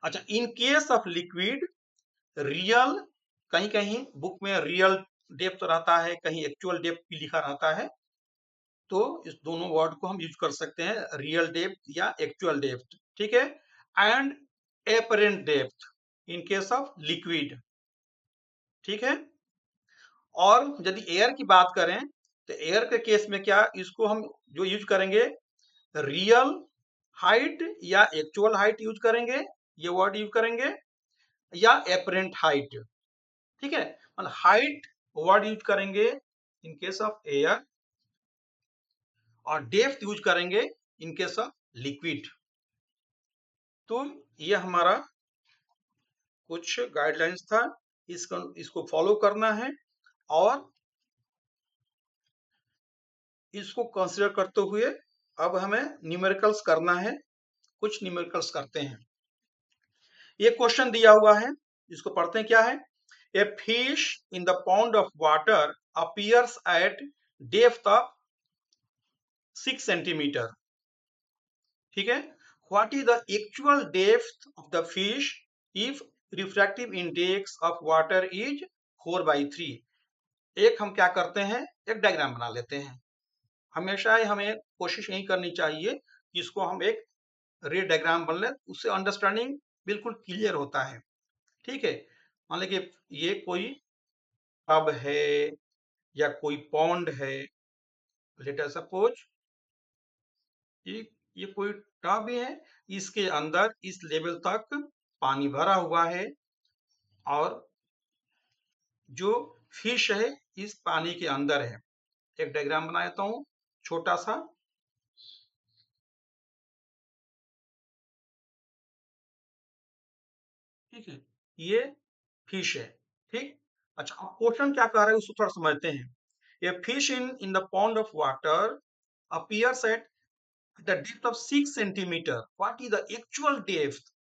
अच्छा, in case of liquid real, कहीं कहीं बुक में रियल डेप्थ रहता है, कहीं एक्चुअल डेप्थ भी लिखा रहता है, तो इस दोनों वर्ड को हम यूज कर सकते हैं, रियल डेप्थ या एक्चुअल डेप्थ। ठीक है, and apparent depth in case of liquid. ठीक है, और यदि एयर की बात करें तो एयर के केस में क्या, इसको हम जो यूज करेंगे रियल हाइट या एक्चुअल हाइट यूज करेंगे, ये वर्ड यूज करेंगे, या एपरेंट हाइट। ठीक है, मतलब हाइट वर्ड यूज करेंगे इन केस ऑफ एयर, और डेप्थ यूज करेंगे इन केस ऑफ लिक्विड। तो ये हमारा कुछ गाइडलाइंस था, इसको फॉलो करना है, और इसको कंसीडर करते हुए अब हमें न्यूमेरिकल्स करना है। कुछ न्यूमेरिकल्स करते हैं। ये क्वेश्चन दिया हुआ है, इसको पढ़ते हैं। क्या है, a fish in the pond of water appears eight depth of 6 centimetre. ठीक है, what is the actual depth of the fish if refractive index of water is 4/3। एक हम क्या करते हैं, एक डायग्राम बना लेते हैं। हमेशा हमें कोशिश यही करनी चाहिए कि इसको हम एक रे डायग्राम बन ले, उससे अंडरस्टैंडिंग बिल्कुल क्लियर होता है। ठीक है, मान लीजिए कि ये कोई टब है या कोई पॉन्ड है, लेट अस सपोज ये कोई टब है, इसके अंदर इस लेवल तक पानी भरा हुआ है, और जो फिश है इस पानी के अंदर है। एक डायग्राम बना देता हूं छोटा सा। ठीक है, ये फिश है। ठीक, अच्छा, अब क्वेश्चन क्या कह रहा है उसको थोड़ा समझते हैं। A fish in the pond of water appears at the depth of 6 centimetre. What is the actual depth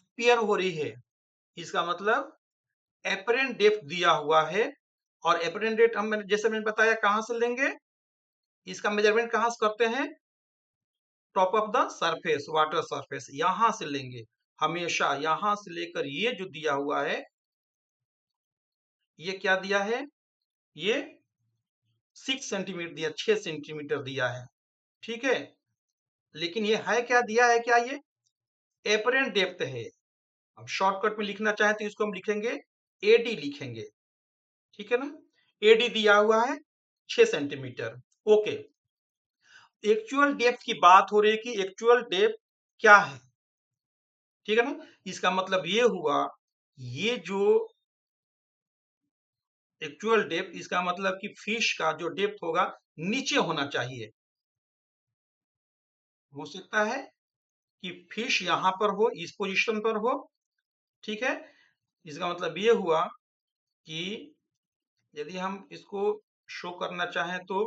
appear हो रही है, इसका मतलब एपरेंट डेप्थ दिया हुआ है, और एपरेंट डेप्थ हम जैसे मैंने बताया कहां से लेंगे, इसका मेजरमेंट कहां से करते हैं, top of the surface, water surface, यहां से लेंगे हमेशा, यहां से लेकर ये जो दिया हुआ है, ये क्या दिया है, ये 6 सेंटीमीटर दिया, 6 सेंटीमीटर दिया है। ठीक है, लेकिन ये है क्या, दिया है क्या, ये एपरेंट डेप्थ है। अब शॉर्टकट में लिखना चाहे तो इसको हम लिखेंगे एडी लिखेंगे। ठीक है ना, एडी दिया हुआ है 6 सेंटीमीटर। ओके, एक्चुअल डेप्थ की बात हो रही है कि एक्चुअल डेप्थ क्या है। ठीक है ना, इसका मतलब ये हुआ, ये जो एक्चुअल डेप्थ, इसका मतलब कि फिश का जो डेप्थ होगा नीचे होना चाहिए। हो सकता है कि फिश यहां पर हो, इस पोजीशन पर हो। ठीक है, इसका मतलब ये हुआ कि यदि हम इसको शो करना चाहें तो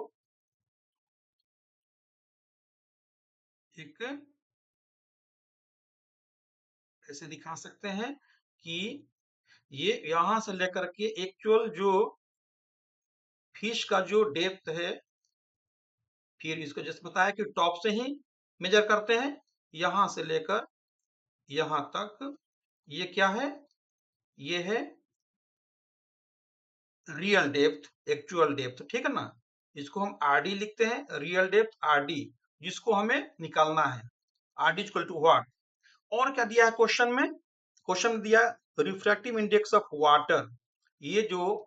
एक ऐसे दिखा सकते हैं कि ये यहां से लेकर के एक्चुअल जो फिश का जो डेप्थ है, फिर इसको जैसे बताया कि टॉप से ही मेजर करते हैं, यहां से लेकर यहां तक, ये क्या है, ये है रियल डेप्थ, एक्चुअल डेप्थ। ठीक है ना, इसको हम आरडी लिखते हैं, रियल डेप्थ आरडी, जिसको हमें निकालना है। आरडी इक्वल टू व्हाट, और क्या दिया है क्वेश्चन में, क्वेश्चन में दिया रिफ्रैक्टिव इंडेक्स ऑफ वाटर, ये जो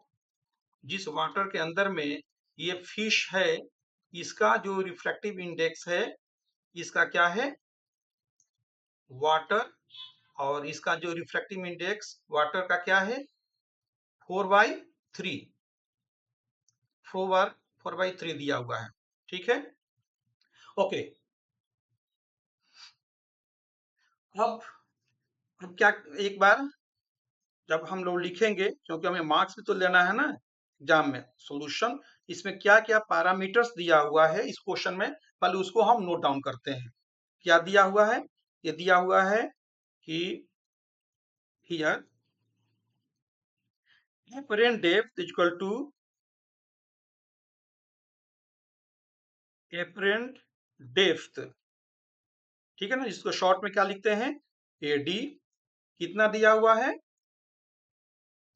जिस वाटर के अंदर में ये फिश है, इसका जो रिफ्रैक्टिव इंडेक्स है, इसका क्या है, वाटर, और इसका जो रिफ्रैक्टिव इंडेक्स वाटर का क्या है, 4/3। 4/3 दिया हुआ है। ठीक है, ओके। अब क्या, एक बार जब हम लोग लिखेंगे, क्योंकि हमें मार्क्स भी तो लेना है ना एग्जाम में, सॉल्यूशन इसमें क्या क्या पैरामीटर्स दिया हुआ है इस क्वेश्चन में, पहले उसको हम नोट डाउन करते हैं। क्या दिया हुआ है? ये दिया हुआ है कि here apparent depth is equal to apparent depth, ठीक है ना, इसको शॉर्ट में क्या लिखते हैं, एडी। कितना दिया हुआ है?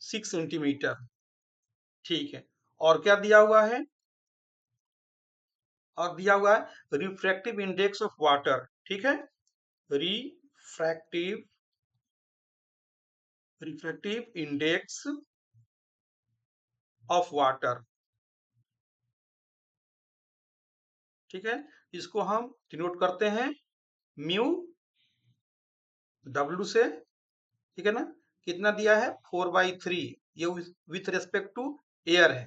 6 सेंटीमीटर। ठीक है, और क्या दिया हुआ है? और दिया हुआ है रिफ्रैक्टिव इंडेक्स ऑफ वाटर। ठीक है, रिफ्रैक्टिव इंडेक्स ऑफ वाटर। ठीक है, इसको हम डिनोट करते हैं म्यू डब्ल्यू से। ठीक है ना, कितना दिया है? 4/3, ये विथ रेस्पेक्ट टू एयर है।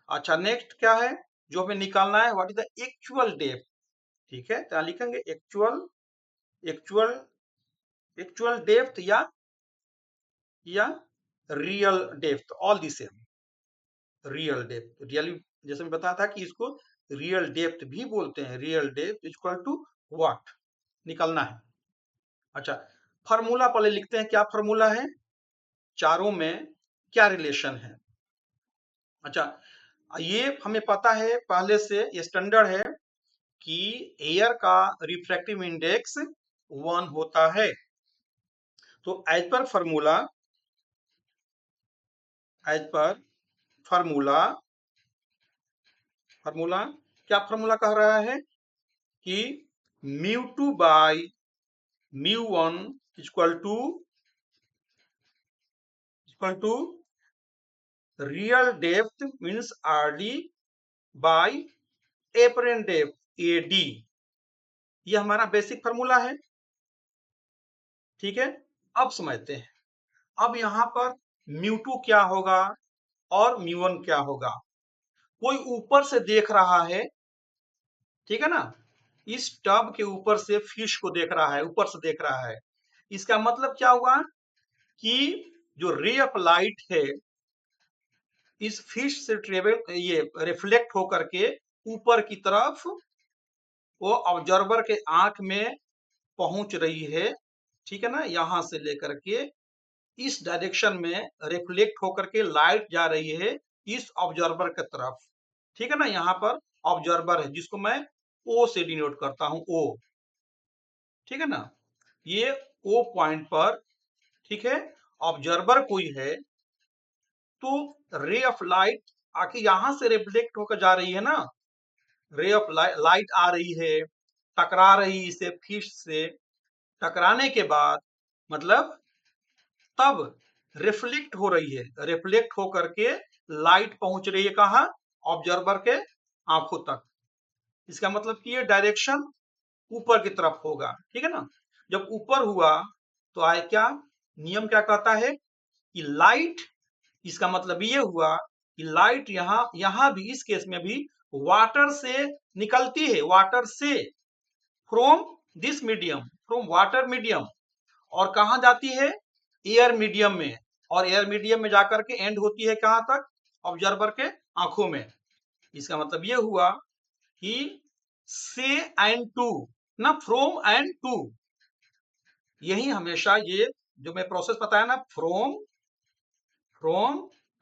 अच्छा, नेक्स्ट क्या है जो हमें निकालना है? What is the actual depth. ठीक है, तो लिखेंगे एक्चुअल एक्चुअल एक्चुअल डेप्थ या real depth, all the same. Real depth, really जैसे मैं बताया था कि इसको रियल डेप्थ भी बोलते हैं। Real depth equal to what निकालना है। अच्छा, फार्मूला पहले लिखते हैं। क्या फार्मूला है? चारों में क्या रिलेशन है? अच्छा, ये हमें पता है पहले से, ये स्टैंडर्ड है कि एयर का रिफ्रैक्टिव इंडेक्स 1 होता है। तो एज पर फार्मूला फार्मूला क्या फार्मूला कह रहा है कि μ2 by μ1 equal to real depth means RD by apparent depth AD। ये हमारा बेसिक फार्मूला है। ठीक है, अब समझते हैं। अब यहाँ पर μ2 क्या होगा और μ1 क्या होगा? कोई ऊपर से देख रहा है, ठीक है ना, इस टब के ऊपर से फिश को देख रहा है, ऊपर से देख रहा है। इसका मतलब क्या हुआ कि जो रे ऑफ लाइट है इस फिश से ट्रेवल, ये रिफ्लेक्ट होकर के ऊपर की तरफ वो ऑब्जर्वर के आंख में पहुंच रही है। ठीक है ना, यहां से लेकर के इस डायरेक्शन में रिफ्लेक्ट होकर के लाइट जा रही है इस ऑब्जर्वर की तरफ। ठीक है ना, यहाँ पर ऑब्जर्वर है जिसको मैं ओ से डिनोट करता हूं, ओ। ठीक है ना, ये ओ पॉइंट पर, ठीक है, ऑब्जर्वर कोई है, तो रे ऑफ लाइट आके यहां से रिफ्लेक्ट होकर जा रही है ना, रे ऑफ लाइट आ रही है, टकरा रही इसे फिश से, टकराने के बाद मतलब तब रिफ्लेक्ट हो रही है, रिफ्लेक्ट होकर के लाइट पहुंच रही है कहाँ? ऑब्जर्वर के आंखों तक। इसका मतलब कि ये डायरेक्शन ऊपर की तरफ होगा। ठीक है ना, जब ऊपर हुआ तो आए क्या, नियम क्या कहता है कि लाइट, इसका मतलब ये हुआ कि लाइट यहाँ भी इस केस में भी वाटर से निकलती है, वाटर से, from this medium, from water medium, और कहा जाती है? एयर मीडियम में, और एयर मीडियम में जाकर के एंड होती है कहां तक? ऑब्जर्वर के आंखों में। इसका मतलब ये हुआ कि से एंड टू, ना फ्रॉम एंड टू, यही हमेशा ये जो मैं प्रोसेस बताया ना, फ्रॉम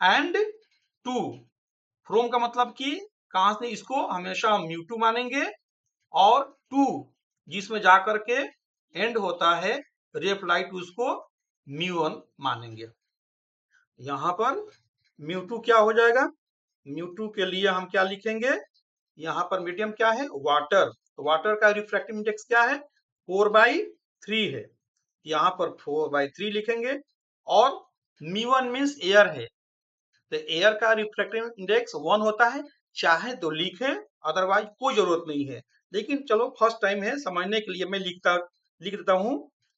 एंड टू। फ्रॉम का मतलब कि कहां से, इसको हमेशा हम μ2 मानेंगे, और टू जिसमें जाकर के एंड होता है रे ऑफ लाइट, उसको μ1 मानेंगे। यहां पर μ2 क्या हो जाएगा? μ2 के लिए हम क्या लिखेंगे? यहाँ पर मीडियम क्या है? वाटर। तो वाटर का रिफ्रैक्टिव इंडेक्स क्या है? 4/3 है। यहाँ पर 4/3 लिखेंगे, और μ1 मीन्स एयर है, तो एयर का रिफ्रैक्टिव इंडेक्स 1 होता है। चाहे तो लिखे, अदरवाइज कोई जरूरत नहीं है, लेकिन चलो फर्स्ट टाइम है, समझने के लिए मैं लिख देता हूँ,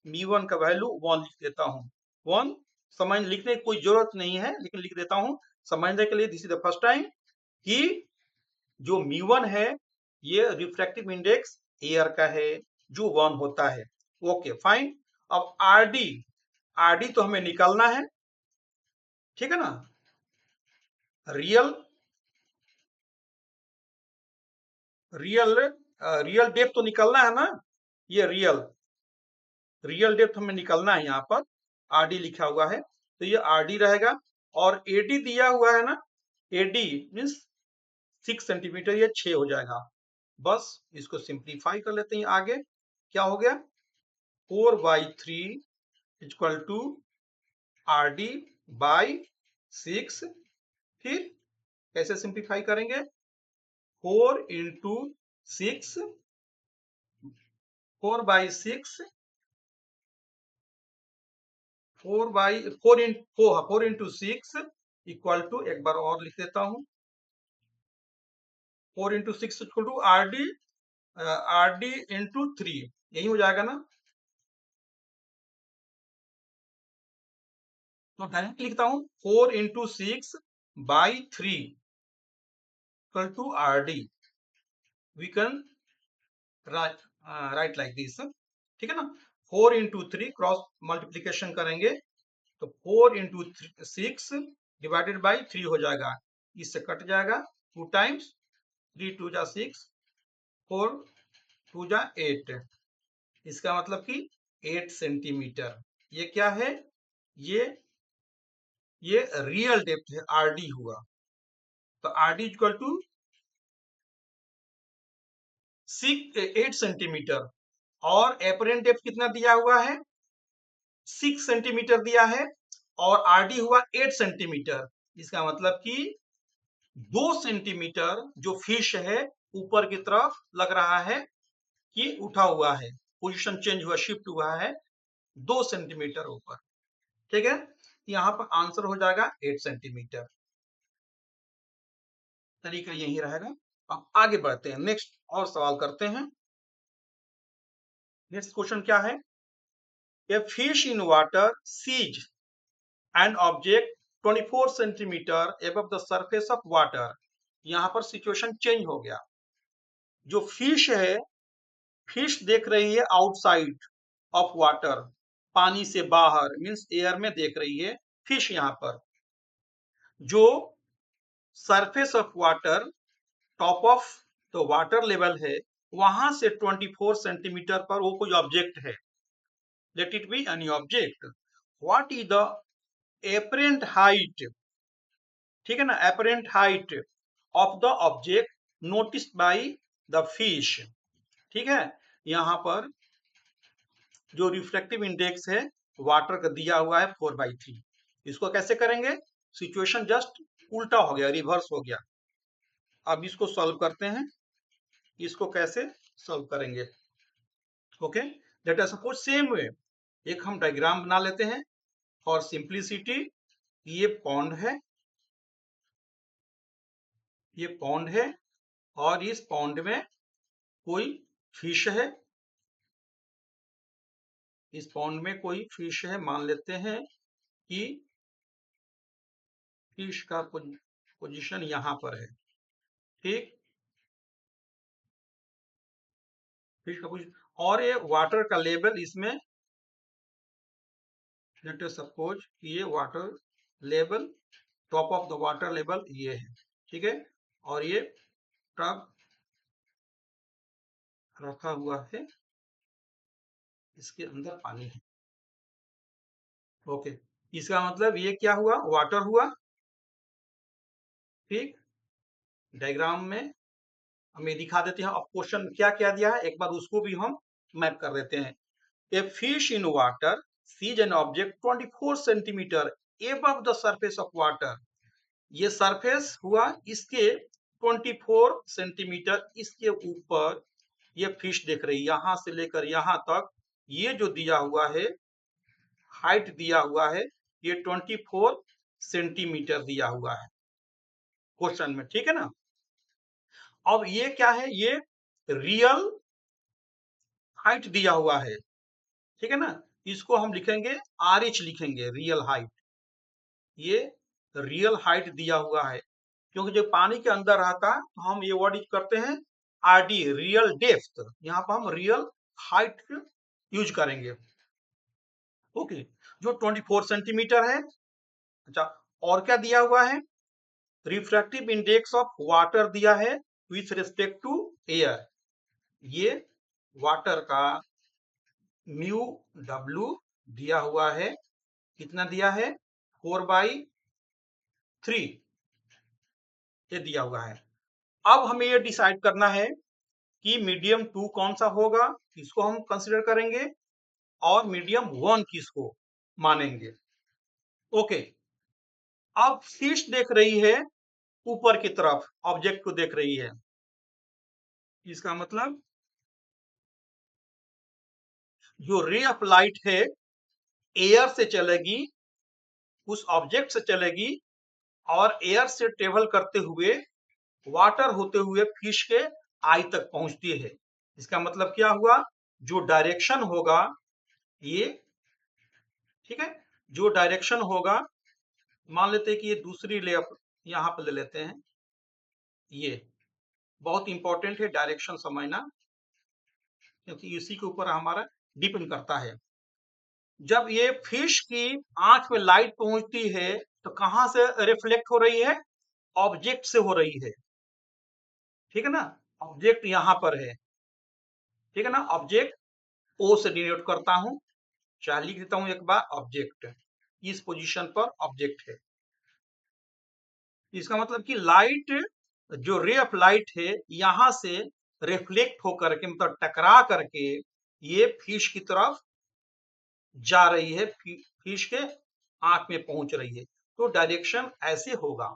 μ1 का वैल्यू 1 लिख देता हूँ। 1 समझ, लिखने की कोई जरूरत नहीं है, लेकिन लिख देता हूँ समझने के लिए। This is the first time कि जो μ1 है ये रिफ्रैक्टिव इंडेक्स एयर का है जो 1 होता है। Okay fine. अब आरडी तो हमें निकालना है, ठीक है ना। रियल रियल रियल डेप्थ तो निकलना है ना। ये रियल डेप्थ हमें निकलना है, यहाँ पर आरडी लिखा हुआ है तो ये आरडी रहेगा। और एडी दिया हुआ है ना, एडी मीन्स 6 सेंटीमीटर, ये 6 हो जाएगा। बस इसको सिंप्लीफाई कर लेते हैं। आगे क्या हो गया, 4/3 इक्वल टू आरडी बाई 6। फिर कैसे सिंप्लीफाई करेंगे, 4 इंटू 6, 4/6, 4 इंटू 6 इक्वल टू, एक बार और लिख देता हूं, 4 into 6 equal to RD into 3, यही हो जाएगा ना। तो डायरेक्ट लिखता हूं 4 into 6/3 equal to RD. We can write like this, ठीक है ना। 4 इंटू 3 क्रॉस मल्टीप्लीकेशन करेंगे तो 4 इंटू 6 डिवाइडेड बाई 3 हो जाएगा, इससे कट जाएगा 2 टाइम्स, 3 2 जा 6, 4 2 जा 8, इसका मतलब कि 8 सेंटीमीटर। ये क्या है, ये रियल डेप्थ है, आरडी हुआ। तो आरडी इक्वल टू 8 सेंटीमीटर, और एपरेंट डेप्थ कितना दिया हुआ है, 6 सेंटीमीटर दिया है, और आरडी हुआ 8 सेंटीमीटर। इसका मतलब कि 2 सेंटीमीटर जो फिश है ऊपर की तरफ लग रहा है कि उठा हुआ है, पोजीशन चेंज हुआ, शिफ्ट हुआ है 2 सेंटीमीटर ऊपर, ठीक है। यहाँ पर आंसर हो जाएगा 8 सेंटीमीटर। तरीका यही रहेगा। अब आगे बढ़ते हैं, नेक्स्ट और सवाल करते हैं। नेक्स्ट क्वेश्चन क्या है, a fish in water sees an object 24 centimetre above the surface of water. यहाँ पर सिचुएशन चेंज हो गया। जो फिश है, फिश देख रही है आउटसाइड ऑफ वाटर, पानी से बाहर मीन्स एयर में देख रही है फिश। यहाँ पर जो surface of water, top of the water level है, वहां से 24 सेंटीमीटर पर वो कोई ऑब्जेक्ट है, let it be any object. What is the apparent height, ठीक है ना, apparent height of the object noticed by the fish, ठीक है। यहाँ पर जो रिफ्लेक्टिव इंडेक्स है वाटर का दिया हुआ है 4/3। इसको कैसे करेंगे, सिचुएशन जस्ट उल्टा हो गया, रिवर्स हो गया। अब इसको सॉल्व करते हैं, इसको कैसे सॉल्व करेंगे। Okay, let us suppose same way एक हम डायग्राम बना लेते हैं फॉर सिंप्लिसिटी। ये पॉन्ड है, ये पॉन्ड है, और इस पॉन्ड में कोई फिश है, इस पॉन्ड में कोई फिश है। मान लेते हैं कि फिश का पोजीशन यहाँ पर है, ठीक, फिश का पोजीशन, और ये वाटर का लेवल इसमें, लेट अस सपोज ये water level, top of the water level ये है, ठीक है। और ये टब रखा हुआ है, इसके अंदर पानी है। ओके, इसका मतलब ये क्या हुआ, वाटर हुआ, ठीक। डायग्राम में हमें दिखा देते हैं। अब क्वेश्चन क्या क्या दिया है एक बार उसको भी हम मैप कर देते हैं। A fish in water sees an object 24 centimetre above the surface of water. ये सरफेस हुआ इसके 24 सेंटीमीटर इसके ऊपर ये फिश देख रही है, यहां से लेकर यहां तक ये जो दिया हुआ है, हाइट दिया हुआ है, ये 24 सेंटीमीटर दिया हुआ है क्वेश्चन में, ठीक है ना। अब ये क्या है, ये रियल हाइट दिया हुआ है, ठीक है ना। इसको हम लिखेंगे RH लिखेंगे, रियल हाइट। ये रियल हाइट दिया हुआ है, क्योंकि जब पानी के अंदर रहता है तो हम ये वर्ड यूज करते हैं आरडी, रियल डेप्थ। यहाँ पर हम रियल हाइट यूज करेंगे। ओके, जो 24 सेंटीमीटर है। अच्छा, और क्या दिया हुआ है? रिफ्रैक्टिव इंडेक्स ऑफ वाटर दिया है विथ रिस्पेक्ट टू एयर। ये वाटर का म्यू डब्ल्यू दिया हुआ है। कितना दिया है? 4/3 ये दिया हुआ है। अब हमें ये डिसाइड करना है कि मीडियम 2 कौन सा होगा, इसको हम कंसिडर करेंगे, और मीडियम 1 किसको मानेंगे। ओके, अब फिश देख रही है ऊपर की तरफ, ऑब्जेक्ट को देख रही है। इसका मतलब जो रे ऑफ लाइट है एयर से चलेगी, उस ऑब्जेक्ट से चलेगी, और एयर से ट्रेवल करते हुए वाटर होते हुए फिश के आई तक पहुंचती है। इसका मतलब क्या हुआ? जो डायरेक्शन होगा ये, ठीक है, जो डायरेक्शन होगा, मान लेते हैं कि ये दूसरी लेयर यहाँ पर ले लेते हैं। ये बहुत इंपॉर्टेंट है डायरेक्शन समझना, क्योंकि इसी के ऊपर हमारा डिपेंड करता है। जब ये फिश की आंख में लाइट पहुंचती है तो कहां से रिफ्लेक्ट हो रही है? ऑब्जेक्ट से हो रही है, ठीक है ना। ऑब्जेक्ट यहां पर है, ठीक है ना। ऑब्जेक्ट ओ से डिनोट करता हूं, चाहे लिख देता हूं एक बार, ऑब्जेक्ट इस पोजीशन पर ऑब्जेक्ट है। इसका मतलब कि लाइट, जो रे ऑफ लाइट है, यहां से रिफ्लेक्ट होकर के, मतलब टकरा करके ये फिश की तरफ जा रही है, फिश के आंख में पहुंच रही है। तो डायरेक्शन ऐसे होगा,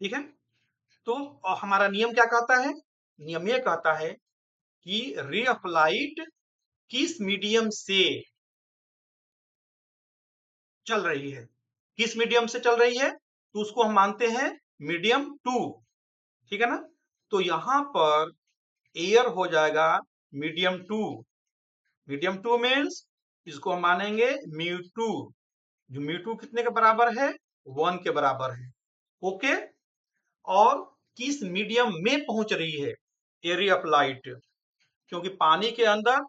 ठीक है। तो हमारा नियम क्या कहता है? नियम ये कहता है कि रे ऑफ लाइट किस मीडियम से चल रही है, किस मीडियम से चल रही है, तो उसको हम मानते हैं मीडियम 2, ठीक है ना। तो यहां पर एयर हो जाएगा मीडियम 2। मीडियम 2 मीन्स इसको हम मानेंगे म्यू 2, जो म्यू 2 कितने के बराबर है? 1 के बराबर है। ओके, और किस मीडियम में पहुंच रही है एरिया ऑफ लाइट? क्योंकि पानी के अंदर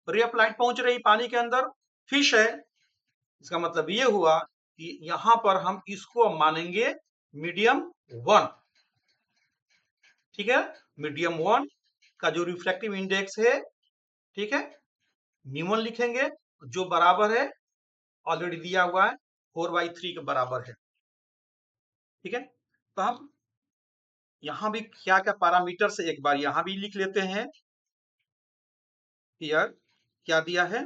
रे ऑफ लाइट पहुंच रही, पानी के अंदर फिश है। इसका मतलब ये हुआ कि यहां पर हम इसको मानेंगे मीडियम 1, ठीक है। मीडियम 1 का जो रिफ्रैक्टिव इंडेक्स है, ठीक है, म्यू 1 लिखेंगे, जो बराबर है, ऑलरेडी दिया हुआ है, 4/3 के बराबर है, ठीक है। तो हम यहां भी क्या क्या पैरामीटर से एक बार यहां भी लिख लेते हैं। यार क्या दिया है?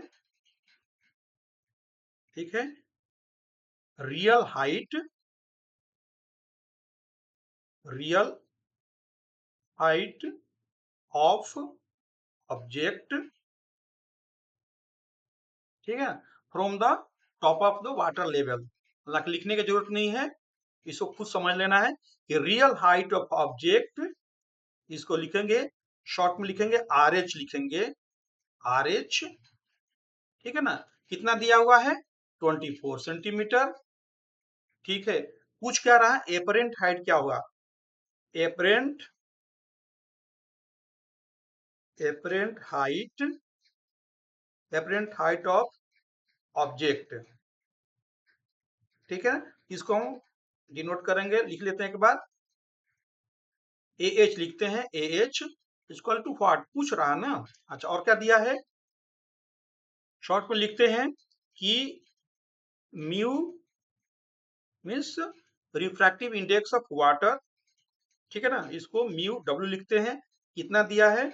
ठीक है, real height, real height of object, ठीक है, from the top of the water level. हालांकि लिखने की जरूरत नहीं है, इसको खुद समझ लेना है कि रियल हाइट ऑफ ऑब्जेक्ट, इसको लिखेंगे शॉर्ट में, लिखेंगे आर एच, लिखेंगे आर एच, ठीक है ना। कितना दिया हुआ है? 24 सेंटीमीटर, ठीक है। पूछ क्या रहा है? एपरेंट हाइट क्या हुआ? Apparent apparent height, apparent height of object, ठीक है। इसको हम डिनोट करेंगे, लिख लेते हैं एक बार, ए एच लिखते हैं, A H equal to what पूछ रहा है ना। अच्छा, और क्या दिया है? शॉर्ट में लिखते हैं कि mu means refractive index of water, ठीक है ना। इसको म्यू डब्ल्यू लिखते हैं। कितना दिया है?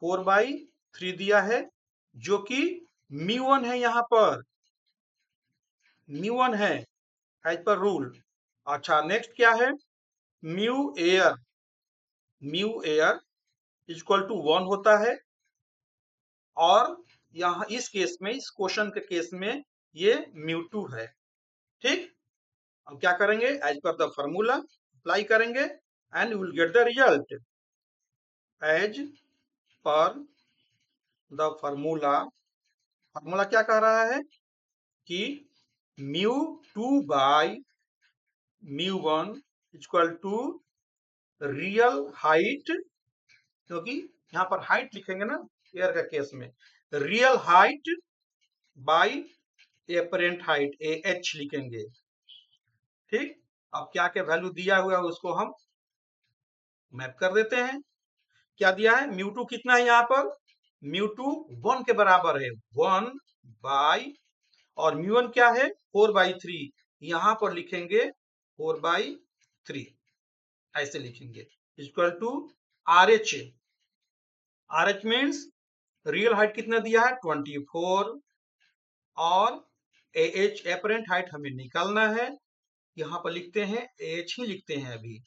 4/3 दिया है, जो कि म्यू 1 है, यहाँ पर म्यू 1 है एज पर रूल। अच्छा, नेक्स्ट क्या है? Mu air, mu air equal to 1 होता है, और यहाँ इस केस में, इस क्वेश्चन के केस में ये म्यू 2 है, ठीक। अब क्या करेंगे? As per the formula apply करेंगे and you will get the result as per the formula. Formula क्या कह रहा है कि mu 2 by mu 1 equal to real height, क्योंकि यहाँ पर हाइट लिखेंगे ना एयर का केस में, real height by apparent height A H लिखेंगे। ठीक, अब क्या क्या वैल्यू दिया हुआ है उसको हम मैप कर देते हैं। क्या दिया है, म्यू टू कितना है यहाँ पर, म्यू टू 1 के बराबर है, 1 बाई, और म्यू वन क्या है 4/3, यहाँ पर लिखेंगे 4/3, ऐसे लिखेंगे, equal to R H. R H means real height कितना दिया है 24, और ए एच एपरेंट हाइट हमें निकालना है, यहाँ पर लिखते हैं एच ही लिखते हैं, अभी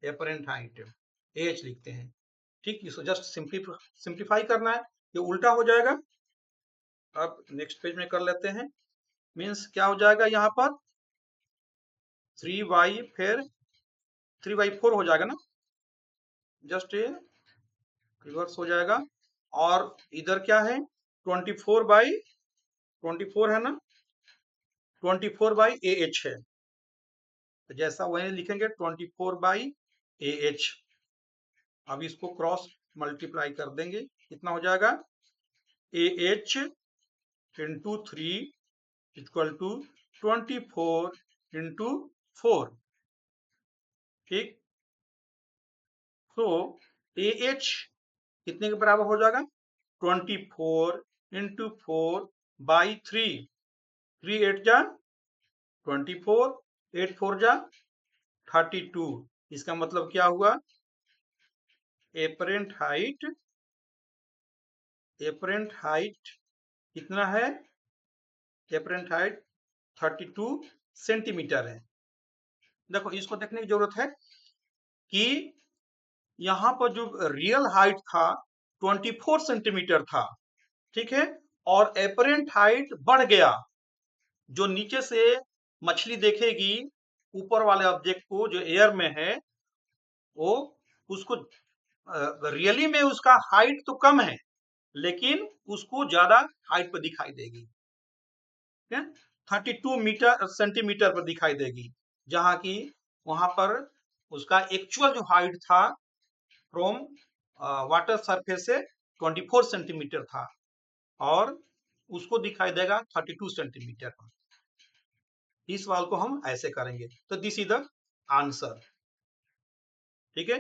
एपरेंट हाइट एच लिखते हैं। ठीक, इसको जस्ट सिंप्लीफाई करना है, ये उल्टा हो जाएगा। अब नेक्स्ट पेज में कर लेते हैं, मीन्स क्या हो जाएगा यहाँ पर 3y, फिर 3/4 हो जाएगा ना, जस्ट ये रिवर्स हो जाएगा, और इधर क्या है 24 है ना, 24/ah है, तो जैसा वही लिखेंगे 24/ah। अब इसको क्रॉस मल्टीप्लाई कर देंगे, कितना हो जाएगा ah into 3 equal to 24 into 4। ठीक, तो ah कितने के बराबर हो जाएगा 24 इंटू 4/3, 3 8 जा 24, 8 4 जा 32। इसका मतलब क्या हुआ, एपरेंट हाइट कितना है, एपरेंट हाइट 32 सेंटीमीटर है। देखो इसको देखने की जरूरत है कि यहाँ पर जो रियल हाइट था 24 सेंटीमीटर था, ठीक है, और एपरेंट हाइट बढ़ गया, जो नीचे से मछली देखेगी ऊपर वाले ऑब्जेक्ट को जो एयर में है, वो उसको रियली में उसका हाइट तो कम है, लेकिन उसको ज्यादा हाइट पर दिखाई देगी, 32 सेंटीमीटर पर दिखाई देगी, जहां की वहां पर उसका एक्चुअल जो हाइट था फ्रॉम वाटर सरफेस से 24 सेंटीमीटर था, और उसको दिखाई देगा 32 सेंटीमीटर पर। इस सवाल को हम ऐसे करेंगे, तो दिस इज द आंसर। ठीक है,